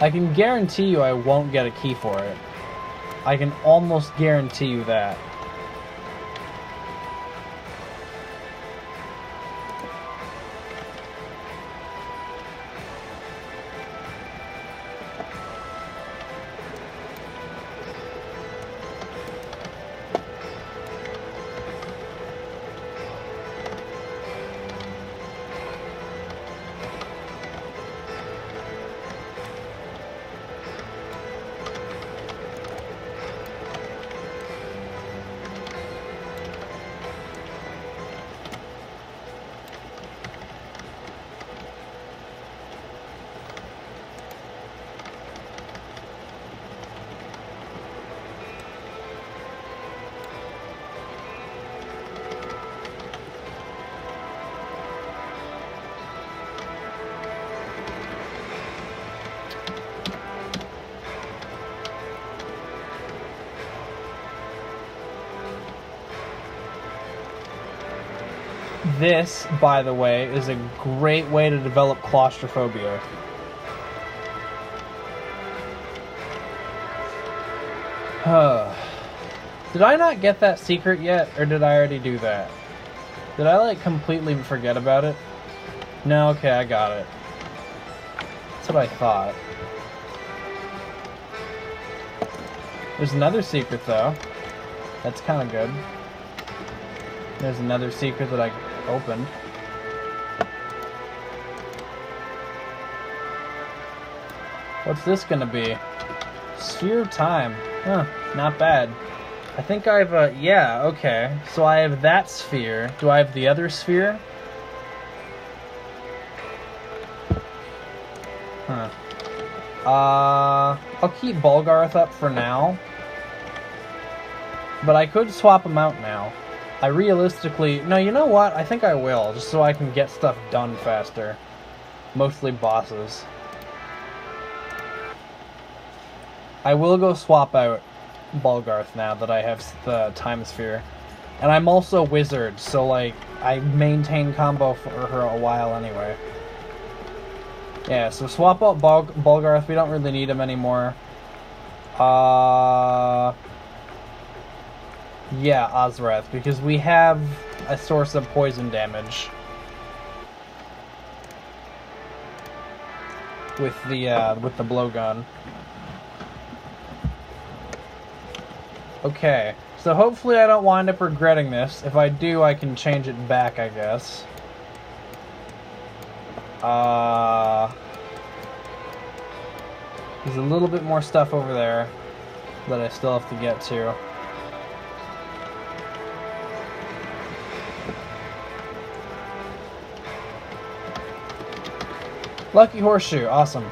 I can guarantee you I won't get a key for it. I can almost guarantee you that. This, by the way, is a great way to develop claustrophobia. Did I not get that secret yet, or did I already do that? Did I, like, completely forget about it? No, okay, I got it. That's what I thought. There's another secret, though. That's kind of good. There's another secret that I opened. What's this gonna be? Sphere of Time. Huh, not bad. I think I've, yeah, okay. So I have that sphere. Do I have the other sphere? Huh. I'll keep Bulgarth up for now. But I could swap him out now. I realistically... No, you know what? I think I will, just so I can get stuff done faster. Mostly bosses. I will go swap out Bulgarth now that I have the Time Sphere. And I'm also Wizard, so, like, I maintain combo for her a while anyway. Yeah, so swap out Bulgarth. We don't really need him anymore. Yeah, Ozrath, because we have a source of poison damage with the blowgun. Okay, so hopefully I don't wind up regretting this. If I do, I can change it back, I guess. There's a little bit more stuff over there that I still have to get to. Lucky Horseshoe, awesome.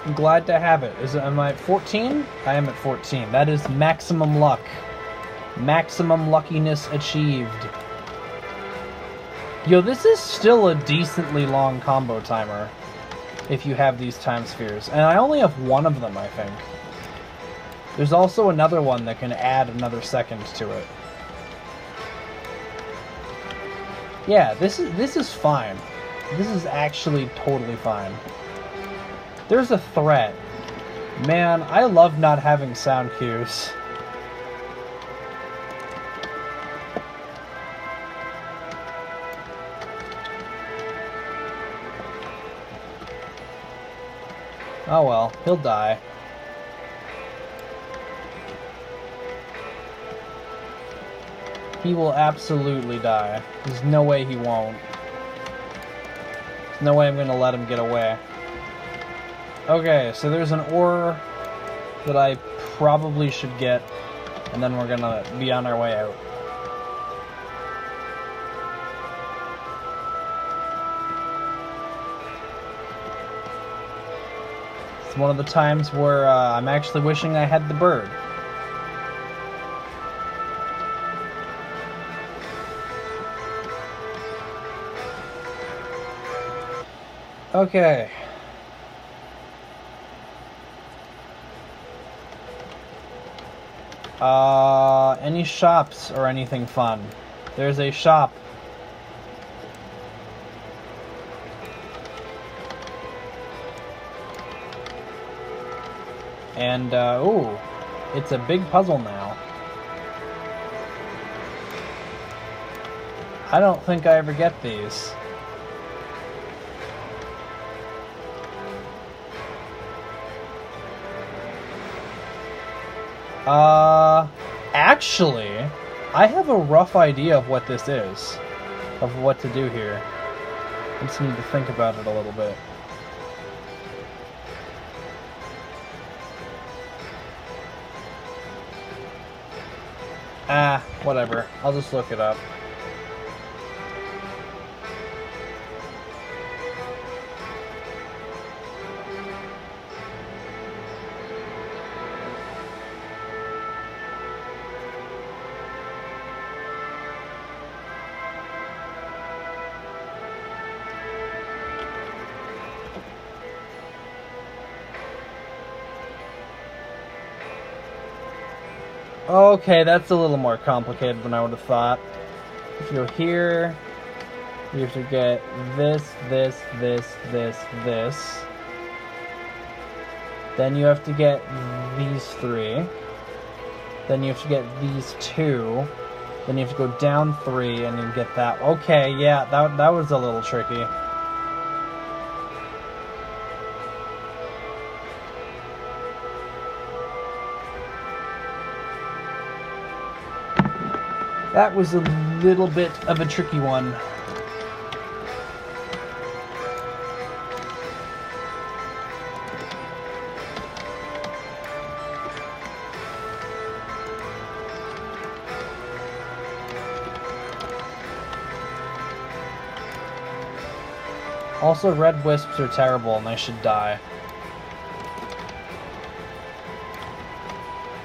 I'm glad to have it. Am I at 14? I am at 14. That is maximum luck. Maximum luckiness achieved. Yo, this is still a decently long combo timer if you have these time spheres. And I only have one of them, I think. There's also another one that can add another second to it. Yeah, this is fine. This is actually totally fine. There's a threat. Man, I love not having sound cues. Oh well, he'll die. He will absolutely die. There's no way he won't. There's no way I'm gonna let him get away. Okay, so there's an ore that I probably should get, and then we're gonna be on our way out. It's one of the times where I'm actually wishing I had the bird. Okay. Any shops or anything fun? There's a shop. And, ooh, it's a big puzzle now. I don't think I ever get these. Actually, I have a rough idea of what this is. Of what to do here. I just need to think about it a little bit. Whatever. I'll just look it up. Okay, that's a little more complicated than I would have thought. If you're here, you have to get this. Then you have to get these three. Then you have to get these two. Then you have to go down 3 and you get that. Okay, yeah, that was a little tricky. That was a little bit of a tricky one. Also, red wisps are terrible and they should die.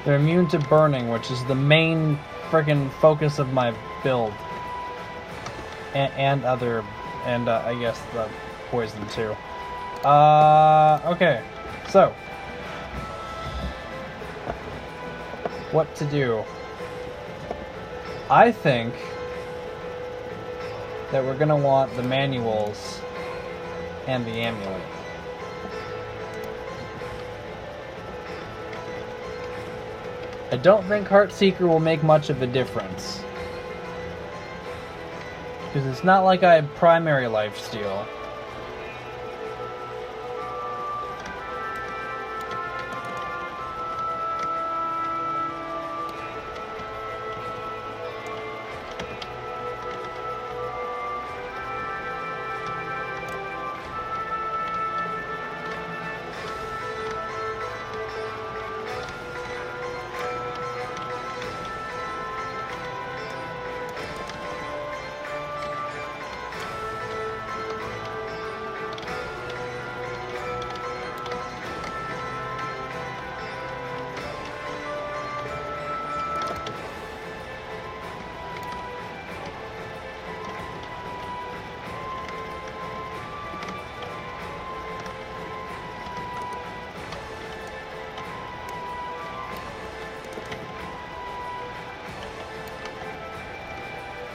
They're immune to burning, which is the main friggin' focus of my build. And I guess the poison too. Okay. So. What to do? I think that we're gonna want the manuals and the amulet. I don't think Heartseeker will make much of a difference. Because it's not like I have primary lifesteal.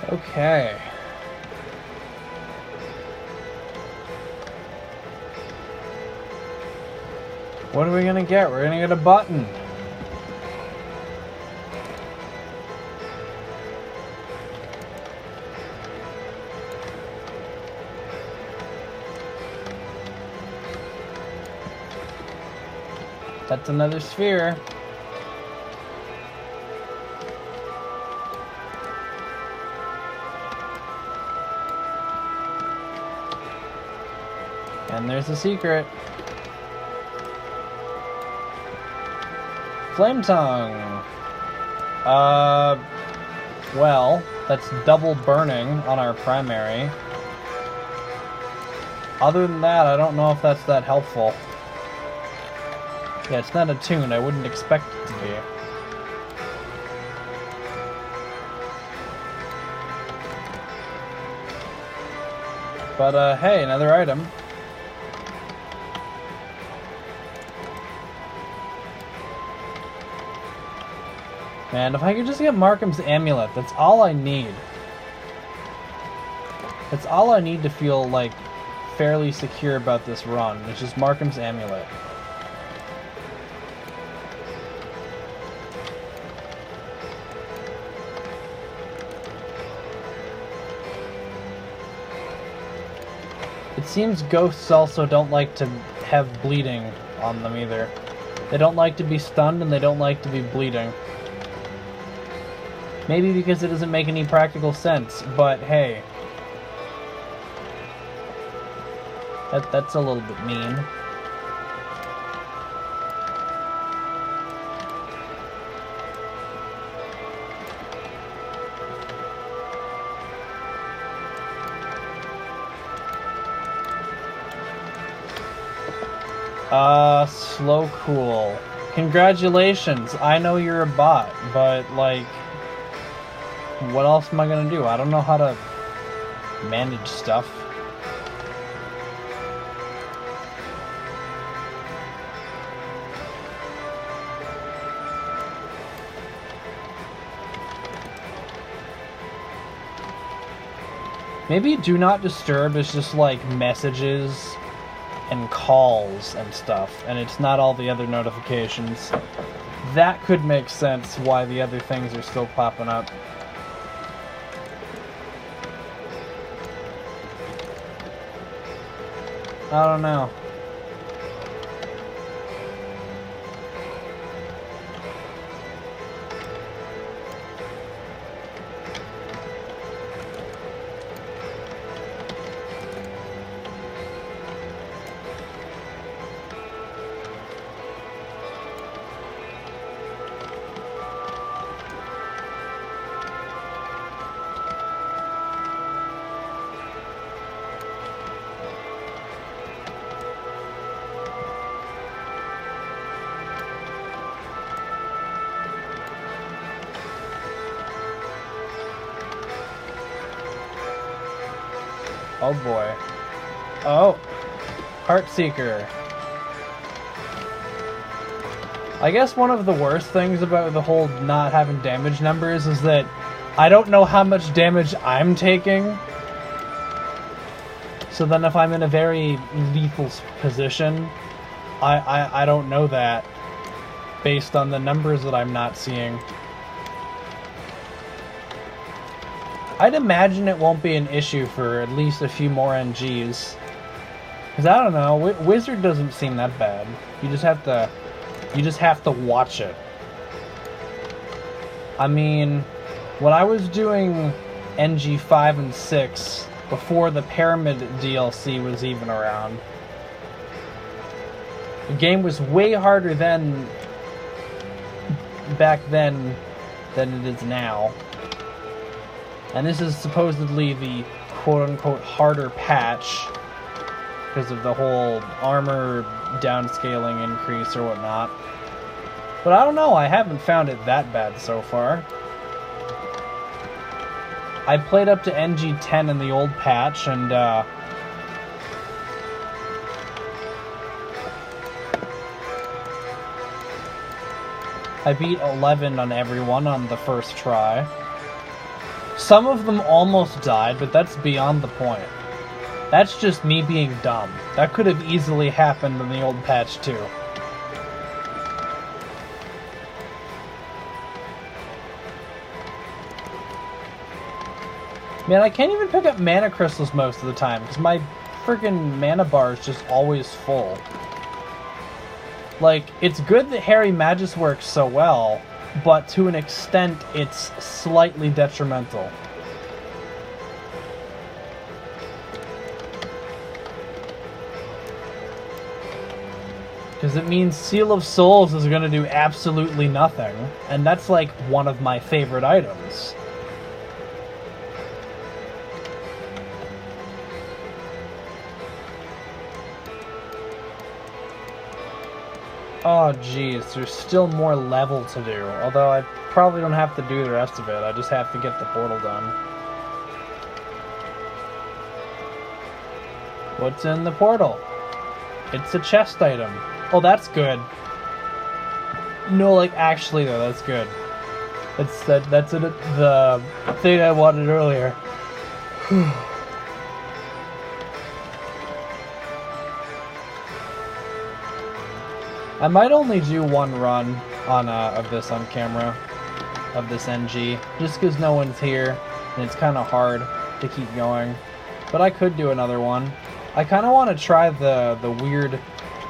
Okay. What are we gonna get? We're gonna get a button. That's another sphere. And there's a secret. Flame Tongue. Well, that's double burning on our primary. Other than that, I don't know if that's that helpful. Yeah, it's not attuned. I wouldn't expect it to be. But, hey, another item. Man, if I could just get Markham's Amulet, that's all I need. That's all I need to feel, like, fairly secure about this run. It's just Markham's Amulet. It seems ghosts also don't like to have bleeding on them either. They don't like to be stunned and they don't like to be bleeding. Maybe because it doesn't make any practical sense, but hey. That's a little bit mean. Slow Cool. Congratulations, I know you're a bot, but like, what else am I gonna do? I don't know how to manage stuff. Maybe Do Not Disturb is just like messages and calls and stuff, and it's not all the other notifications. That could make sense why the other things are still popping up. I don't know. Oh boy. Oh! Heartseeker. I guess one of the worst things about the whole not having damage numbers is that I don't know how much damage I'm taking. So then if I'm in a very lethal position, I don't know that. based on the numbers that I'm not seeing. I'd imagine it won't be an issue for at least a few more NGs. Because I don't know, Wizard doesn't seem that bad. You just have to watch it. I mean, when I was doing NG 5 and 6, before the Pyramid DLC was even around, the game was way harder back then than it is now. And this is supposedly the quote-unquote harder patch because of the whole armor downscaling increase or whatnot. But I don't know, I haven't found it that bad so far. I played up to NG 10 in the old patch, and I beat 11 on everyone on the first try. Some of them almost died, but that's beyond the point. That's just me being dumb. That could have easily happened in the old patch too. Man, I can't even pick up mana crystals most of the time, because my freaking mana bar is just always full. Like, it's good that Harry Magus works so well, but to an extent, it's slightly detrimental. Because it means Seal of Souls is going to do absolutely nothing, and that's like one of my favorite items. Oh geez, there's still more level to do, although I probably don't have to do the rest of it, I just have to get the portal done. What's in the portal? It's a chest item. Oh, that's good. No, like, actually though, that's good. That's the thing I wanted earlier. I might only do one run on of this on camera, of this NG, just because no one's here, and it's kind of hard to keep going. But I could do another one. I kind of want to try the weird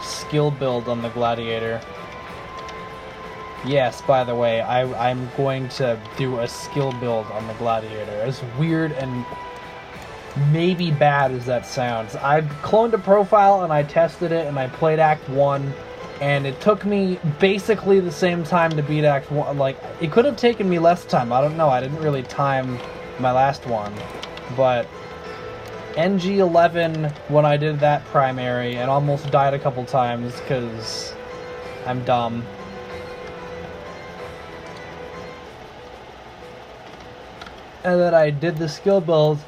skill build on the Gladiator. Yes, by the way, I'm going to do a skill build on the Gladiator. As weird and maybe bad as that sounds. I cloned a profile and I tested it and I played Act 1. And it took me basically the same time to beat Act 1. Like, it could have taken me less time. I don't know. I didn't really time my last one. But NG 11, when I did that primary, and almost died a couple times because I'm dumb. And then I did the skill build.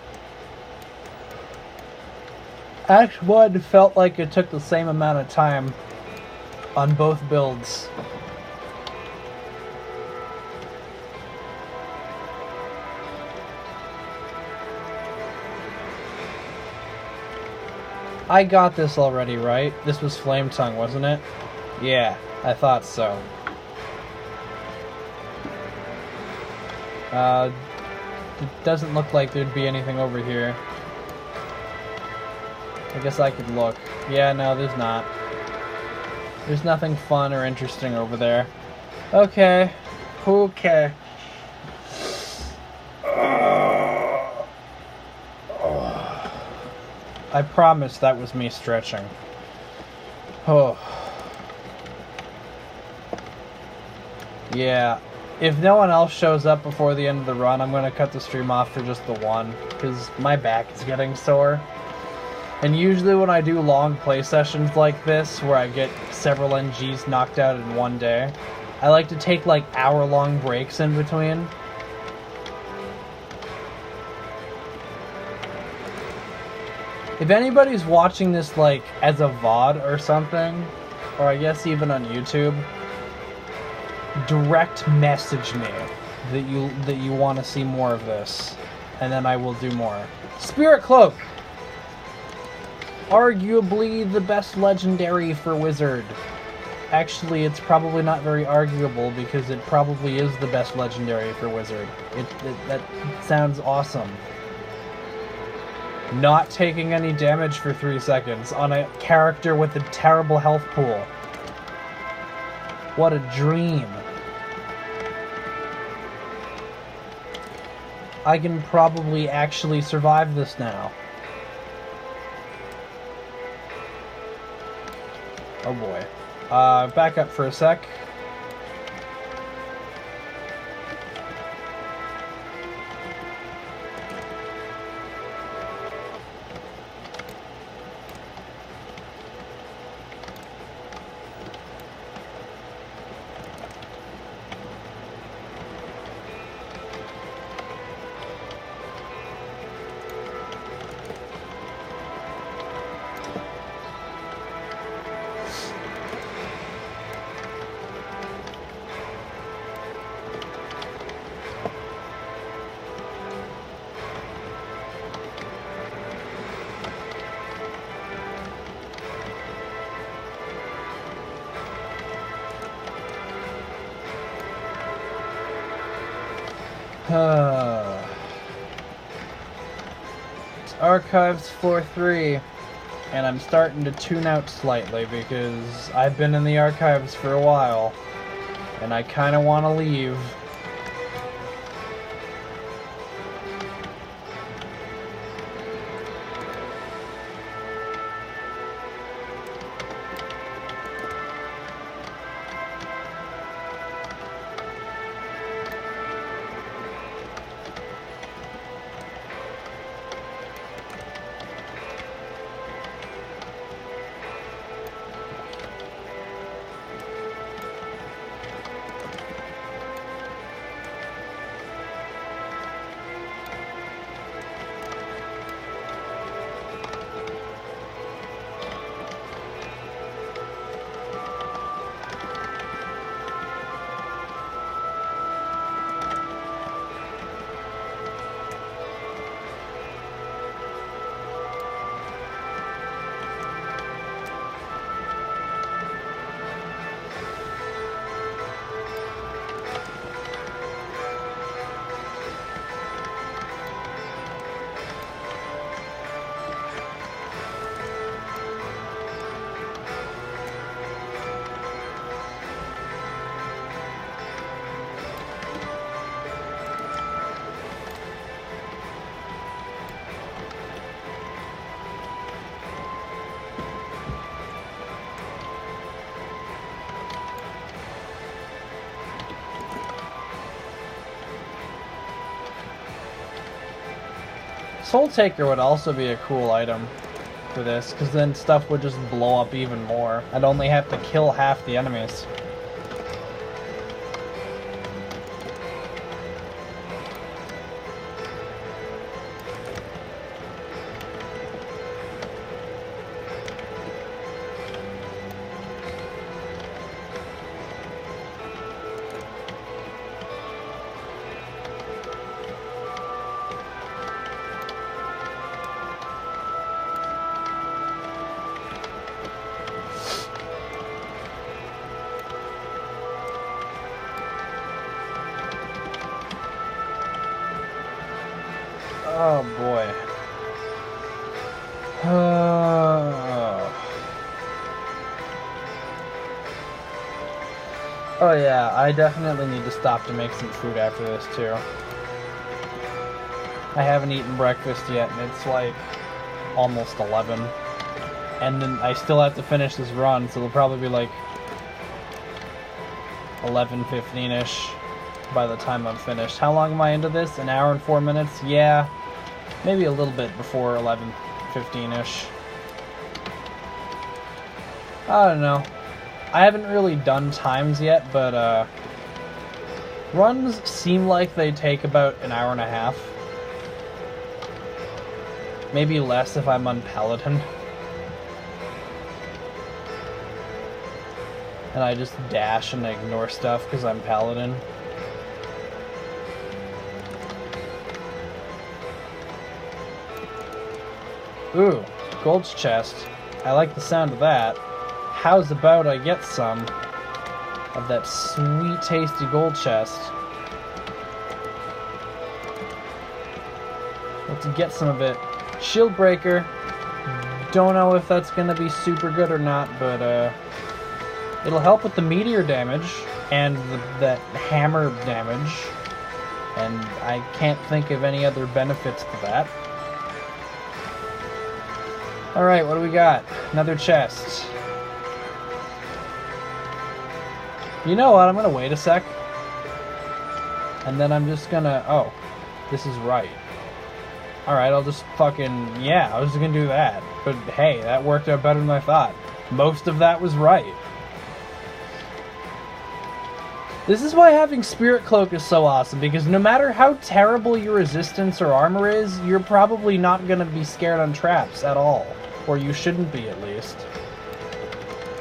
Act 1 felt like it took the same amount of time on both builds. I got this already, right? This was Flame Tongue, wasn't it? Yeah, I thought so. It doesn't look like there'd be anything over here. I guess I could look. Yeah, no, there's not. There's nothing fun or interesting over there. Okay. Okay. I promise that was me stretching. Oh. Yeah. If no one else shows up before the end of the run, I'm going to cut the stream off for just the one, because my back is getting sore. And usually when I do long play sessions like this, where I get several NGs knocked out in one day, I like to take like hour-long breaks in between. If anybody's watching this like as a VOD or something, or I guess even on YouTube, direct message me that you want to see more of this, and then I will do more. Spirit Cloak! Arguably the best legendary for Wizard. Actually, it's probably not very arguable because it probably is the best legendary for Wizard. That sounds awesome. Not taking any damage for 3 seconds on a character with a terrible health pool. What a dream. I can probably actually survive this now. Oh boy. Back up for a sec. It's Archives 4.3, and I'm starting to tune out slightly because I've been in the archives for a while, and I kind of want to leave. Soul Taker would also be a cool item for this, because then stuff would just blow up even more. I'd only have to kill half the enemies. Oh boy. Oh yeah, I definitely need to stop to make some food after this too. I haven't eaten breakfast yet and it's like almost 11. And then I still have to finish this run, so it'll probably be like 11:15-ish by the time I'm finished. How long am I into this? An hour and 4 minutes? Yeah. Maybe a little bit before 11:15-ish. I don't know. I haven't really done times yet, but runs seem like they take about an hour and a half. Maybe less if I'm on Paladin. And I just dash and ignore stuff because I'm Paladin. Ooh, Gold's chest. I like the sound of that. how's about I get some of that sweet, tasty gold chest? Let's get some of it. Shield breaker. Don't know if that's gonna be super good or not, but it'll help with the meteor damage and that hammer damage. And I can't think of any other benefits to that. Alright, what do we got? Another chest. You know what? I'm gonna wait a sec. And then I'm just gonna... Oh, this is right. Alright, I'll just fucking... Yeah, I was just gonna do that. But hey, that worked out better than I thought. Most of that was right. This is why having Spirit Cloak is so awesome, because no matter how terrible your resistance or armor is, you're probably not gonna be scared on traps at all. Or you shouldn't be, at least.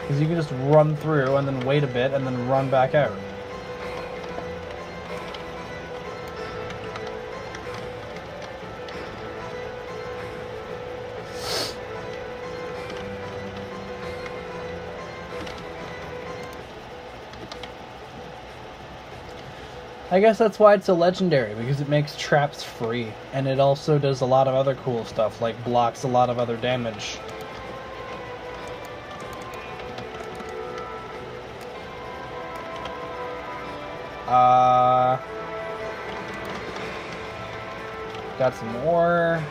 Because you can just run through and then wait a bit and then run back out. I guess that's why it's a legendary, because it makes traps free. And it also does a lot of other cool stuff, like blocks a lot of other damage. Got some more.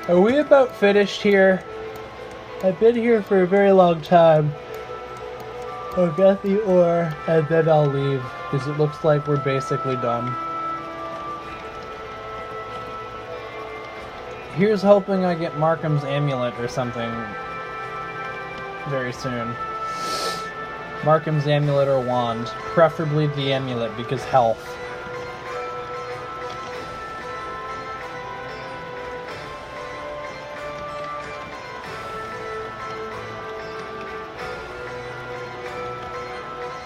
Are we about finished here? I've been here for a very long time. I'll get the ore and then I'll leave, because it looks like we're basically done. Here's hoping I get Markham's amulet or something very soon. Markham's amulet or wand. Preferably the amulet, because health.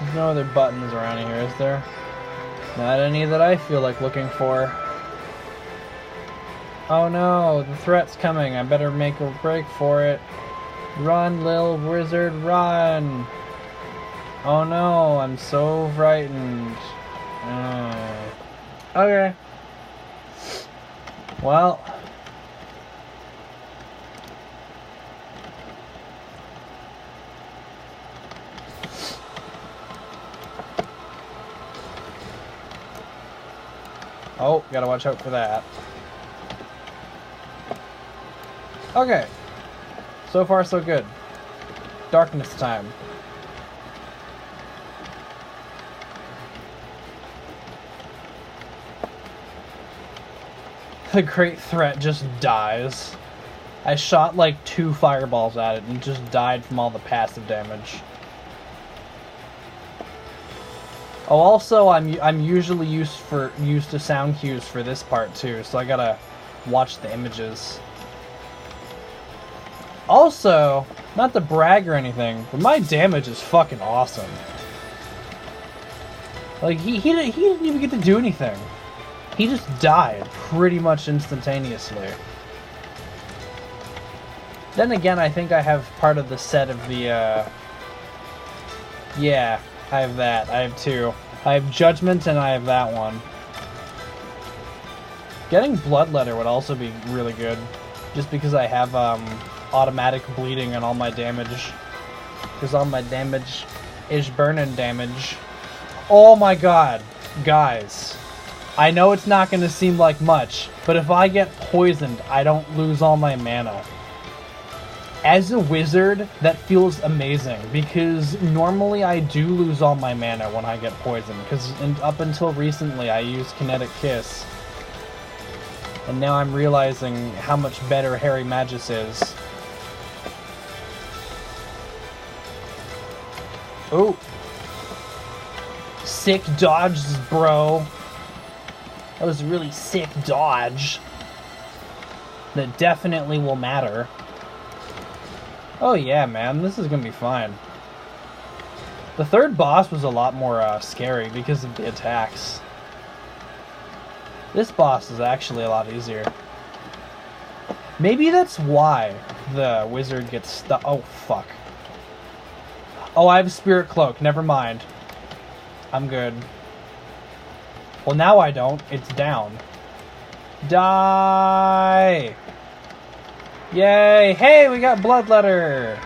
There's no other buttons around here, is there? Not any that I feel like looking for. Oh no, the threat's coming. I better make a break for it. Run, lil wizard, run! Oh no, I'm so frightened. Okay. Well. Oh, gotta watch out for that. Okay. So far, so good. Darkness time. The great threat just dies. I shot like 2 fireballs at it and it just died from all the passive damage. Oh, also, I'm usually used to sound cues for this part too, so I gotta watch the images. Also, not to brag or anything, but my damage is fucking awesome. Like he didn't even get to do anything. He just died pretty much instantaneously. Then again, I think I have part of the set of the yeah. I have that. I have 2. I have Judgment and I have that one. Getting Bloodletter would also be really good, just because I have automatic bleeding and all my damage. Because all my damage is burning damage. Oh my god, guys. I know it's not going to seem like much, but if I get poisoned, I don't lose all my mana. As a wizard, that feels amazing, because normally I do lose all my mana when I get poisoned, because up until recently I used Kinetic Kiss. And now I'm realizing how much better Harry Magus is. Oh! Sick dodges, bro! That was a really sick dodge. That definitely will matter. Oh yeah, man, this is gonna be fine. The third boss was a lot more scary because of the attacks. This boss is actually a lot easier. Maybe that's why the wizard gets stuck. Oh, fuck. Oh, I have a Spirit Cloak. Never mind. I'm good. Well, now I don't. It's down. Die! Yay! Hey, we got Bloodletter!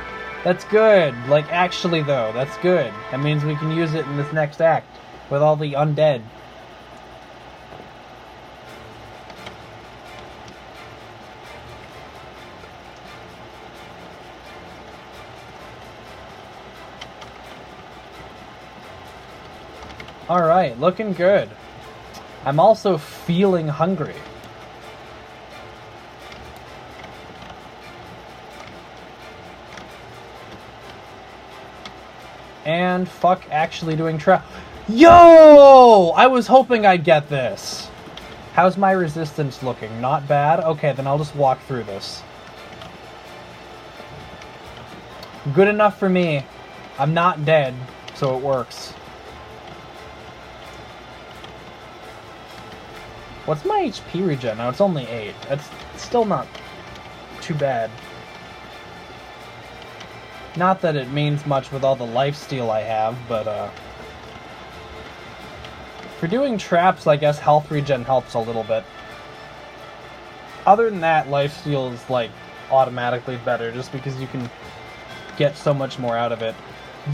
That's good. Like, actually, though, that's good. That means we can use it in this next act with all the undead. Alright, looking good. I'm also feeling hungry. And fuck actually doing Yo! I was hoping I'd get this. How's my resistance looking? Not bad? Okay, then I'll just walk through this. Good enough for me. I'm not dead, so it works. What's my HP regen? Now it's only 8. That's still not too bad. Not that it means much with all the lifesteal I have, but for doing traps, I guess health regen helps a little bit. Other than that, lifesteal is like automatically better just because you can get so much more out of it.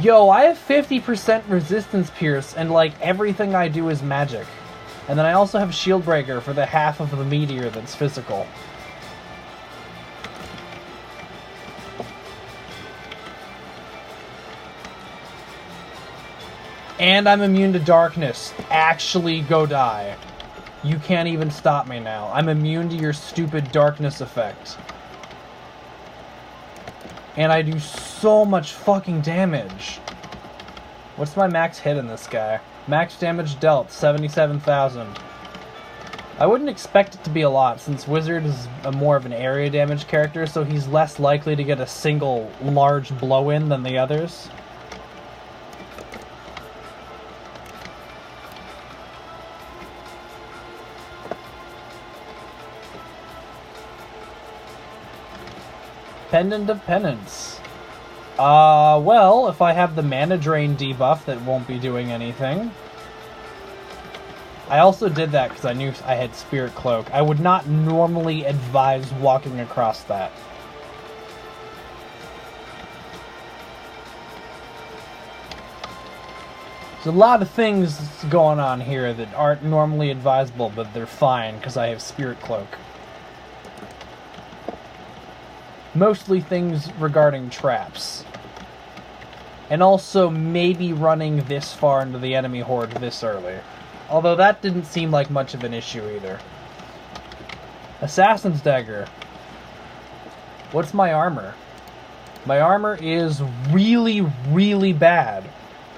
Yo, I have 50% resistance pierce and like everything I do is magic. And then I also have Shield Breaker for the half of the meteor that's physical. And I'm immune to darkness. Actually, go die. You can't even stop me now. I'm immune to your stupid darkness effect. And I do so much fucking damage. What's my max hit in this guy? Max damage dealt, 77,000. I wouldn't expect it to be a lot, since Wizard is more of an area damage character, so he's less likely to get a single large blow-in than the others. Pendant of Penance. Well, if I have the mana drain debuff, that won't be doing anything. I also did that because I knew I had Spirit Cloak. I would not normally advise walking across that. There's a lot of things going on here that aren't normally advisable, but they're fine because I have Spirit Cloak. Mostly things regarding traps. And also maybe running this far into the enemy horde this early. Although that didn't seem like much of an issue either. Assassin's Dagger. What's my armor? My armor is really, really bad.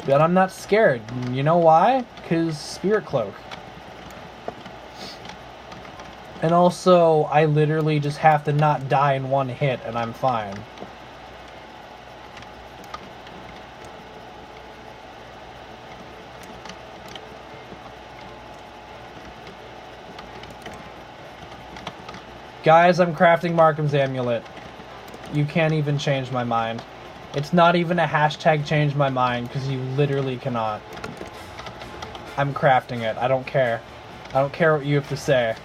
But I'm not scared. You know why? Because Spirit Cloak. And also, I literally just have to not die in one hit, and I'm fine. Guys, I'm crafting Markham's Amulet. You can't even change my mind. It's not even a hashtag change my mind, because you literally cannot. I'm crafting it. I don't care. I don't care what you have to say.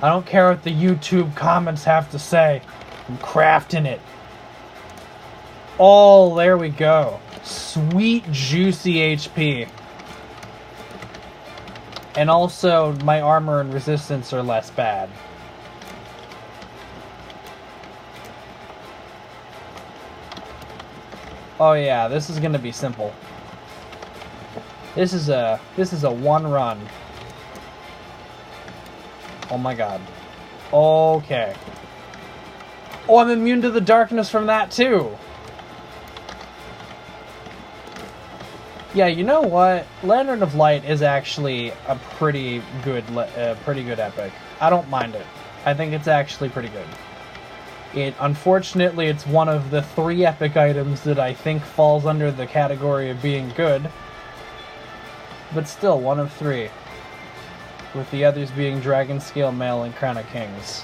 I don't care what the YouTube comments have to say. I'm crafting it. Oh, there we go. Sweet, juicy HP. And also, my armor and resistance are less bad. Oh yeah, this is gonna be simple. This is a one run. Oh my god. Okay. Oh, I'm immune to the darkness from that too. Yeah, you know what? Lantern of Light is actually a pretty good epic. I don't mind it. I think it's actually pretty good. Unfortunately, it's one of the 3 epic items that I think falls under the category of being good. But still, one of 3. With the others being Dragon Scale Mail and Crown of Kings.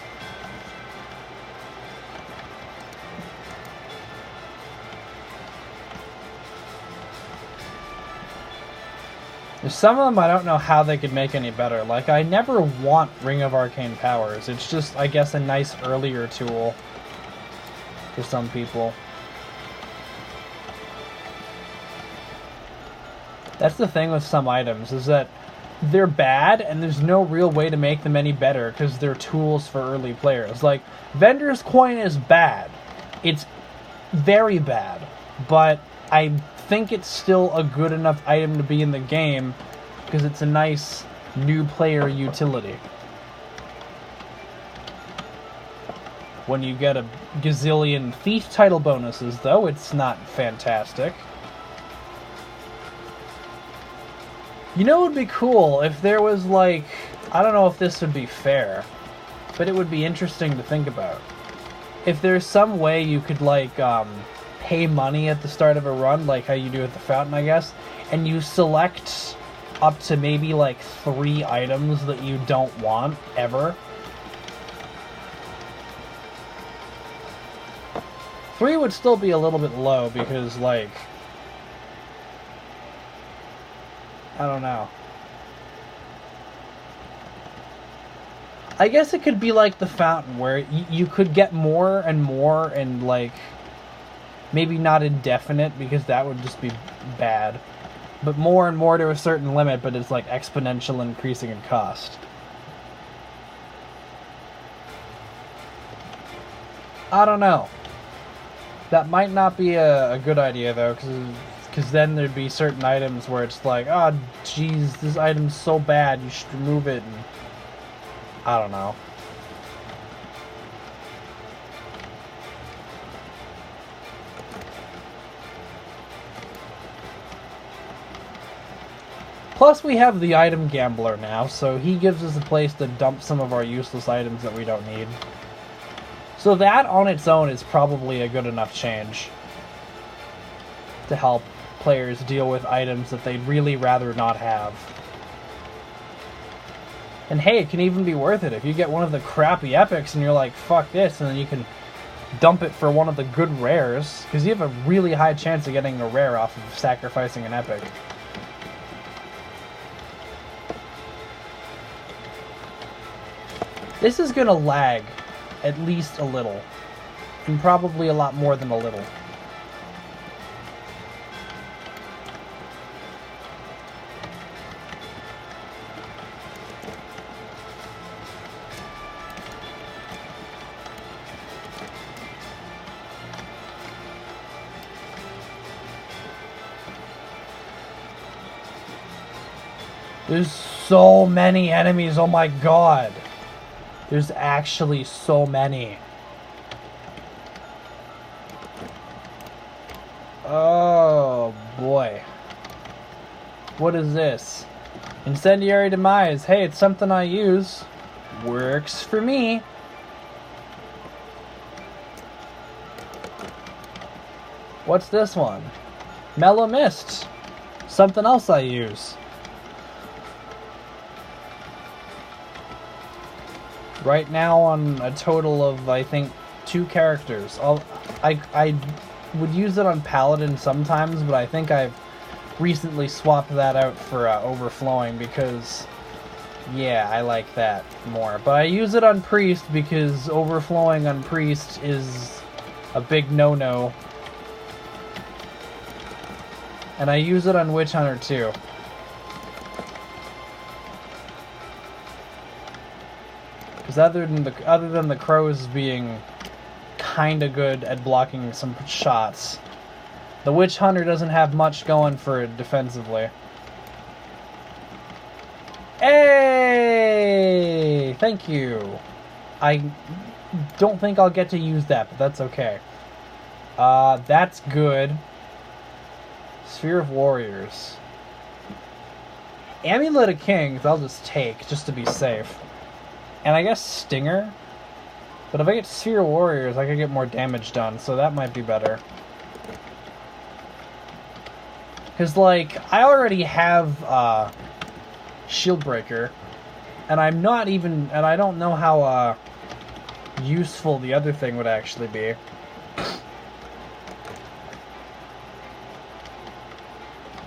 There's some of them I don't know how they could make any better. Like, I never want Ring of Arcane Powers. It's just, I guess, a nice earlier tool for some people. That's the thing with some items, is that they're bad, and there's no real way to make them any better, because they're tools for early players. Like, Vendor's Coin is bad. It's very bad, but I think it's still a good enough item to be in the game, because it's a nice new player utility. When you get a gazillion thief title bonuses, though, it's not fantastic. You know what would be cool if there was, like, I don't know if this would be fair, but it would be interesting to think about. If there's some way you could, like, pay money at the start of a run, like how you do at the fountain, I guess, and you select up to maybe, like, 3 items that you don't want, ever. 3 would still be a little bit low, because, like, I don't know. I guess it could be like the fountain, where you could get more and more, and, like, maybe not indefinite, because that would just be bad. But more and more to a certain limit, but it's like exponential increasing in cost. I don't know. That might not be a good idea, though, because then there'd be certain items where it's like, oh, geez, this item's so bad, you should remove it, and I don't know. Plus, we have the Item Gambler now, so he gives us a place to dump some of our useless items that we don't need. So that, on its own, is probably a good enough change to help players deal with items that they'd really rather not have. And hey, it can even be worth it if you get one of the crappy epics and you're like, fuck this, and then you can dump it for one of the good rares, because you have a really high chance of getting a rare off of sacrificing an epic. This is gonna lag at least a little, and probably a lot more than a little. There's so many enemies, oh my god. There's actually so many. Oh boy. What is this? Incendiary Demise. Hey, it's something I use. Works for me. What's this one? Mellow Mist. Something else I use. Right now on a total of, I think, 2 characters. I would use it on Paladin sometimes, but I think I've recently swapped that out for Overflowing, because Yeah, I like that more. But I use it on Priest because overflowing on Priest is a big no-no. And I use it on Witch Hunter too. Because other than the crows being kinda good at blocking some shots, the Witch Hunter doesn't have much going for it defensively. Hey! Thank you. I don't think I'll get to use that, but that's okay. That's good. Sphere of Warriors. Amulet of Kings I'll just take, just to be safe. And I guess Stinger? But if I get Sphere of Warriors, I could get more damage done, so that might be better. Because, like, I already have, Shield Breaker, and I'm not even, and I don't know how, useful the other thing would actually be.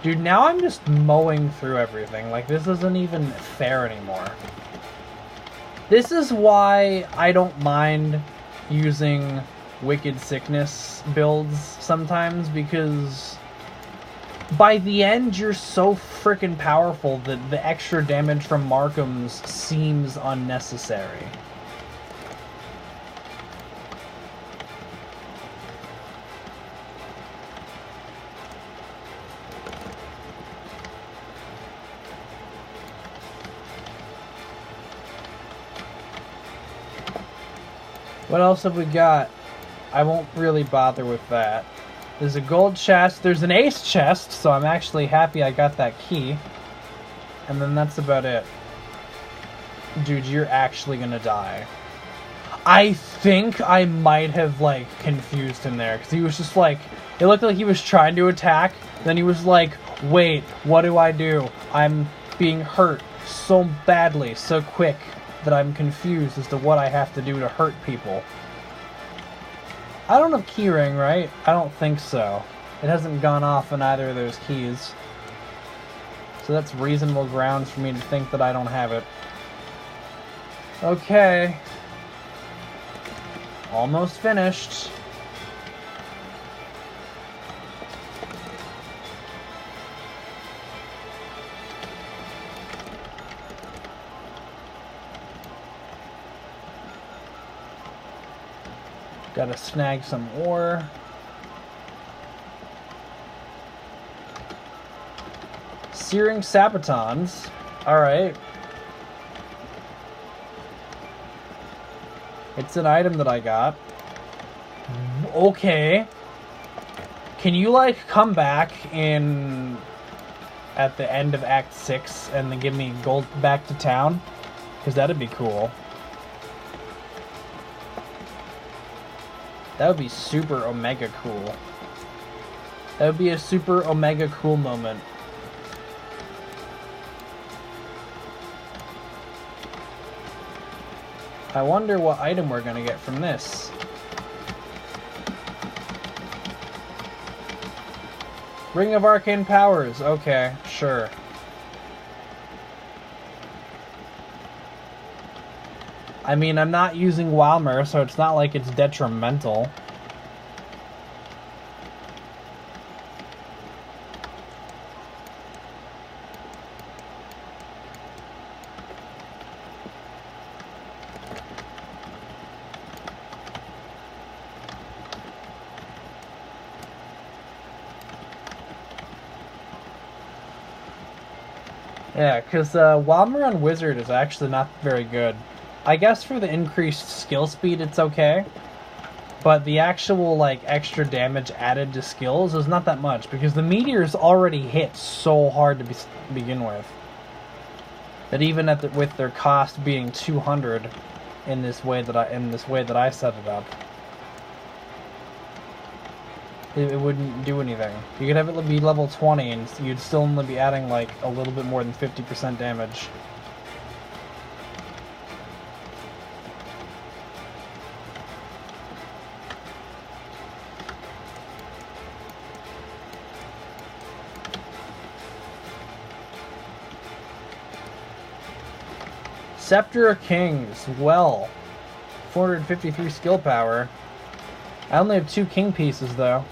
Dude, now I'm just mowing through everything. Like, this isn't even fair anymore. This is why I don't mind using Wicked Sickness builds sometimes, because by the end you're so freaking powerful that the extra damage from Markham's seems unnecessary. What else have we got? I won't really bother with that. There's a gold chest. There's an ace chest, so I'm actually happy I got that key. And then that's about it. Dude, you're actually gonna die. I think I might have, like, confused him there, because he was just like, it looked like he was trying to attack, then he was like, wait, what do? I'm being hurt so badly, so quick, that I'm confused as to what I have to do to hurt people. I don't have keyring, right? I don't think so. It hasn't gone off on either of those keys. So that's reasonable grounds for me to think that I don't have it. Okay. Almost finished. Gotta snag some ore. Searing Sabatons. Alright. It's an item that I got. Okay. Can you, like, come back at the end of Act 6 and then give me gold back to town? Because that'd be cool. That would be super omega cool. That would be a super omega cool moment. I wonder what item we're gonna get from this. Ring of Arcane Powers. Okay, sure. I mean, I'm not using Walmer, so it's not like it's detrimental. Yeah, because Walmer on Wizard is actually not very good. I guess for the increased skill speed it's okay, but the actual, like, extra damage added to skills is not that much, because the meteors already hit so hard to begin with that even with their cost being 200 in this way that I set it up, it wouldn't do anything. You could have it be level 20 and you'd still only be adding, like, a little bit more than 50% damage. Scepter of Kings. Well, 453 skill power. I only have 2 king pieces, though.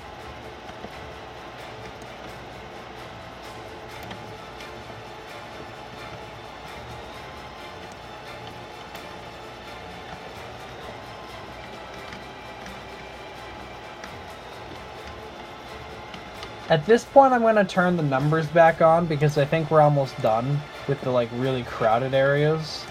At this point, I'm going to turn the numbers back on because I think we're almost done with the, like, really crowded areas.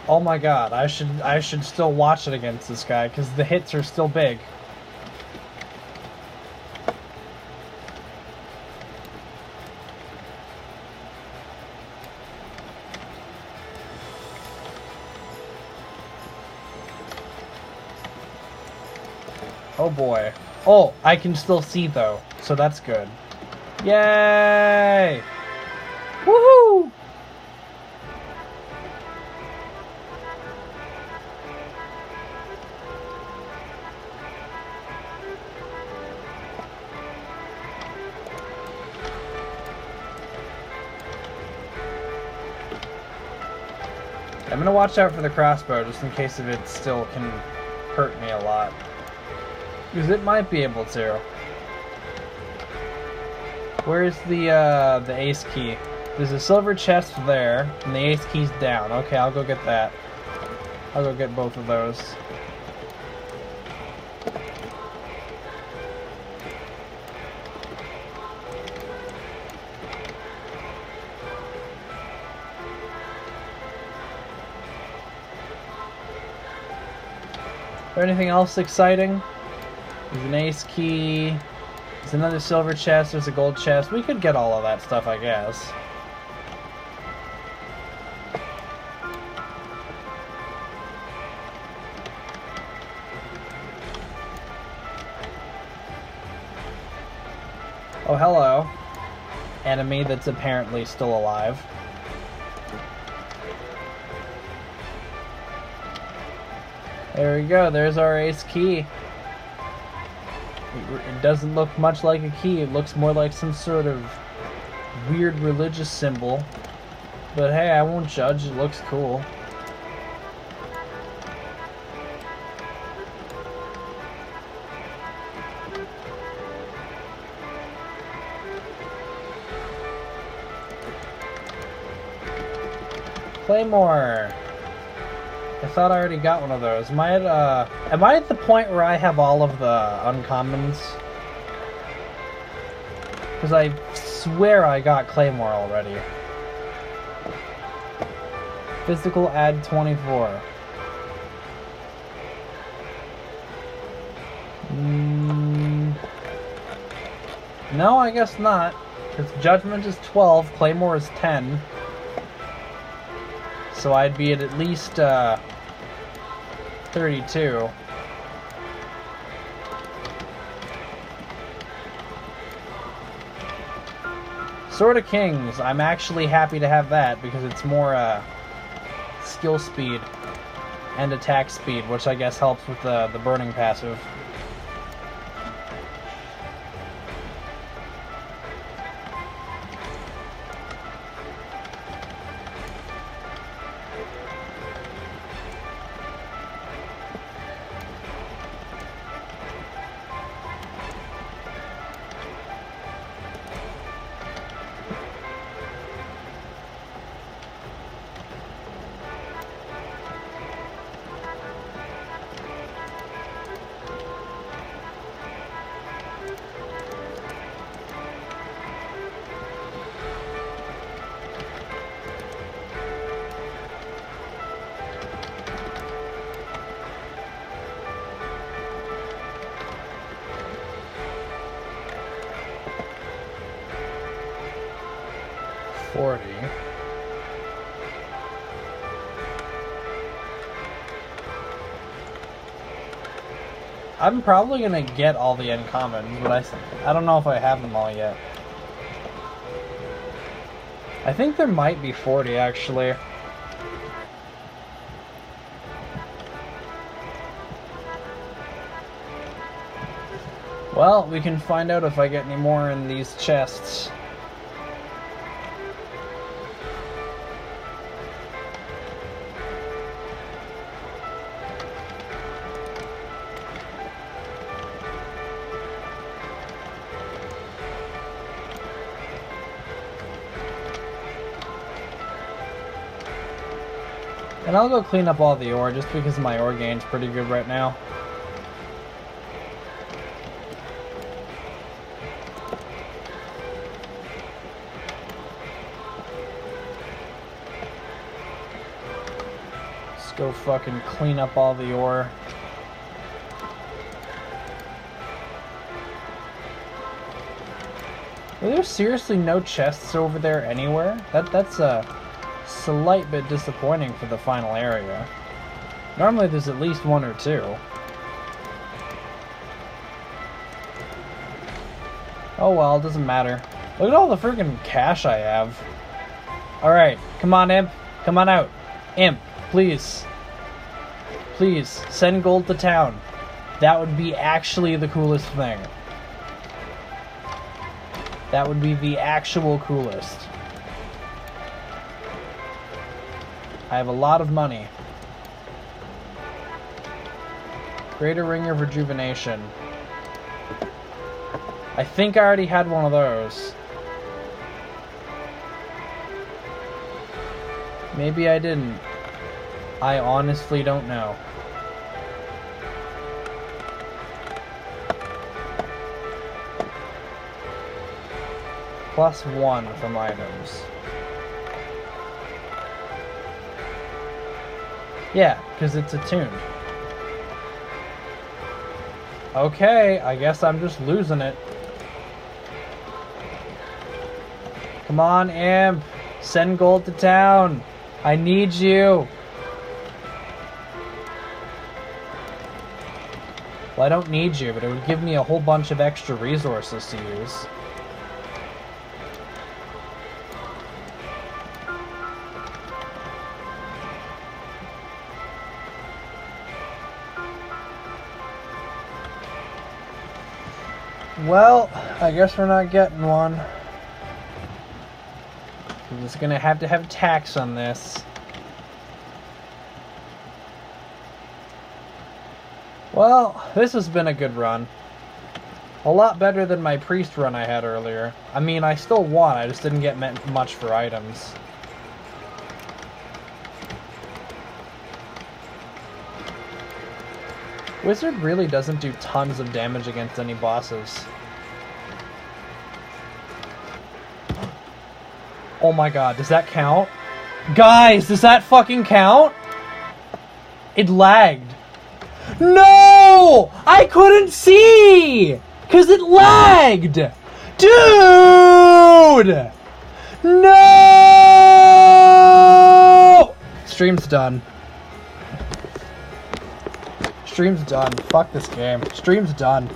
Oh my god, I should still watch it against this guy, because the hits are still big. Oh boy. Oh, I can still see though, so that's good. Yay! Woohoo! I'm gonna watch out for the crossbow just in case if it still can hurt me a lot. Because it might be able to. Where's the ace key? There's a silver chest there, and the ace key's down. Okay, I'll go get that. I'll go get both of those. Is there anything else exciting? There's an ace key. There's another silver chest. There's a gold chest. We could get all of that stuff, I guess. Oh, hello. Enemy that's apparently still alive. There we go, there's our ace key. It doesn't look much like a key, it looks more like some sort of weird religious symbol. But hey, I won't judge, it looks cool. Claymore! I thought I already got one of those. Am I at the point where I have all of the uncommons? Because I swear I got Claymore already. Physical add 24. No, I guess not. Because Judgment is 12, Claymore is 10. So I'd be at least 32. Sword of Kings. I'm actually happy to have that because it's more skill speed and attack speed, which I guess helps with the burning passive. 40. I'm probably gonna get all the uncommons, but I don't know if I have them all yet. I think there might be 40 actually. Well, we can find out if I get any more in these chests. And I'll go clean up all the ore just because my ore gain's pretty good right now. Let's go fucking clean up all the ore. Are there seriously no chests over there anywhere? That's a slight bit disappointing for the final area. Normally there's at least one or two. Oh well, it doesn't matter. Look at all the freaking cash I have. Alright, come on Imp. Come on out. Imp, please. Please, send gold to town. That would be actually the coolest thing. That would be the actual coolest. I have a lot of money. Greater Ring of Rejuvenation. I think I already had one of those. Maybe I didn't. I honestly don't know. +1 from items. Yeah, because it's attuned. Okay, I guess I'm just losing it. Come on, Imp. Send gold to town. I need you. Well, I don't need you, but it would give me a whole bunch of extra resources to use. Well, I guess we're not getting one. I'm just gonna have to have tax on this. Well, this has been a good run. A lot better than my priest run I had earlier. I mean, I still won, I just didn't get much for items. Wizard really doesn't do tons of damage against any bosses. Oh my god, does that count? Guys, does that fucking count? It lagged. No! I couldn't see! 'Cause it lagged! Dude! No! Stream's done. Stream's done. Fuck this game. Stream's done.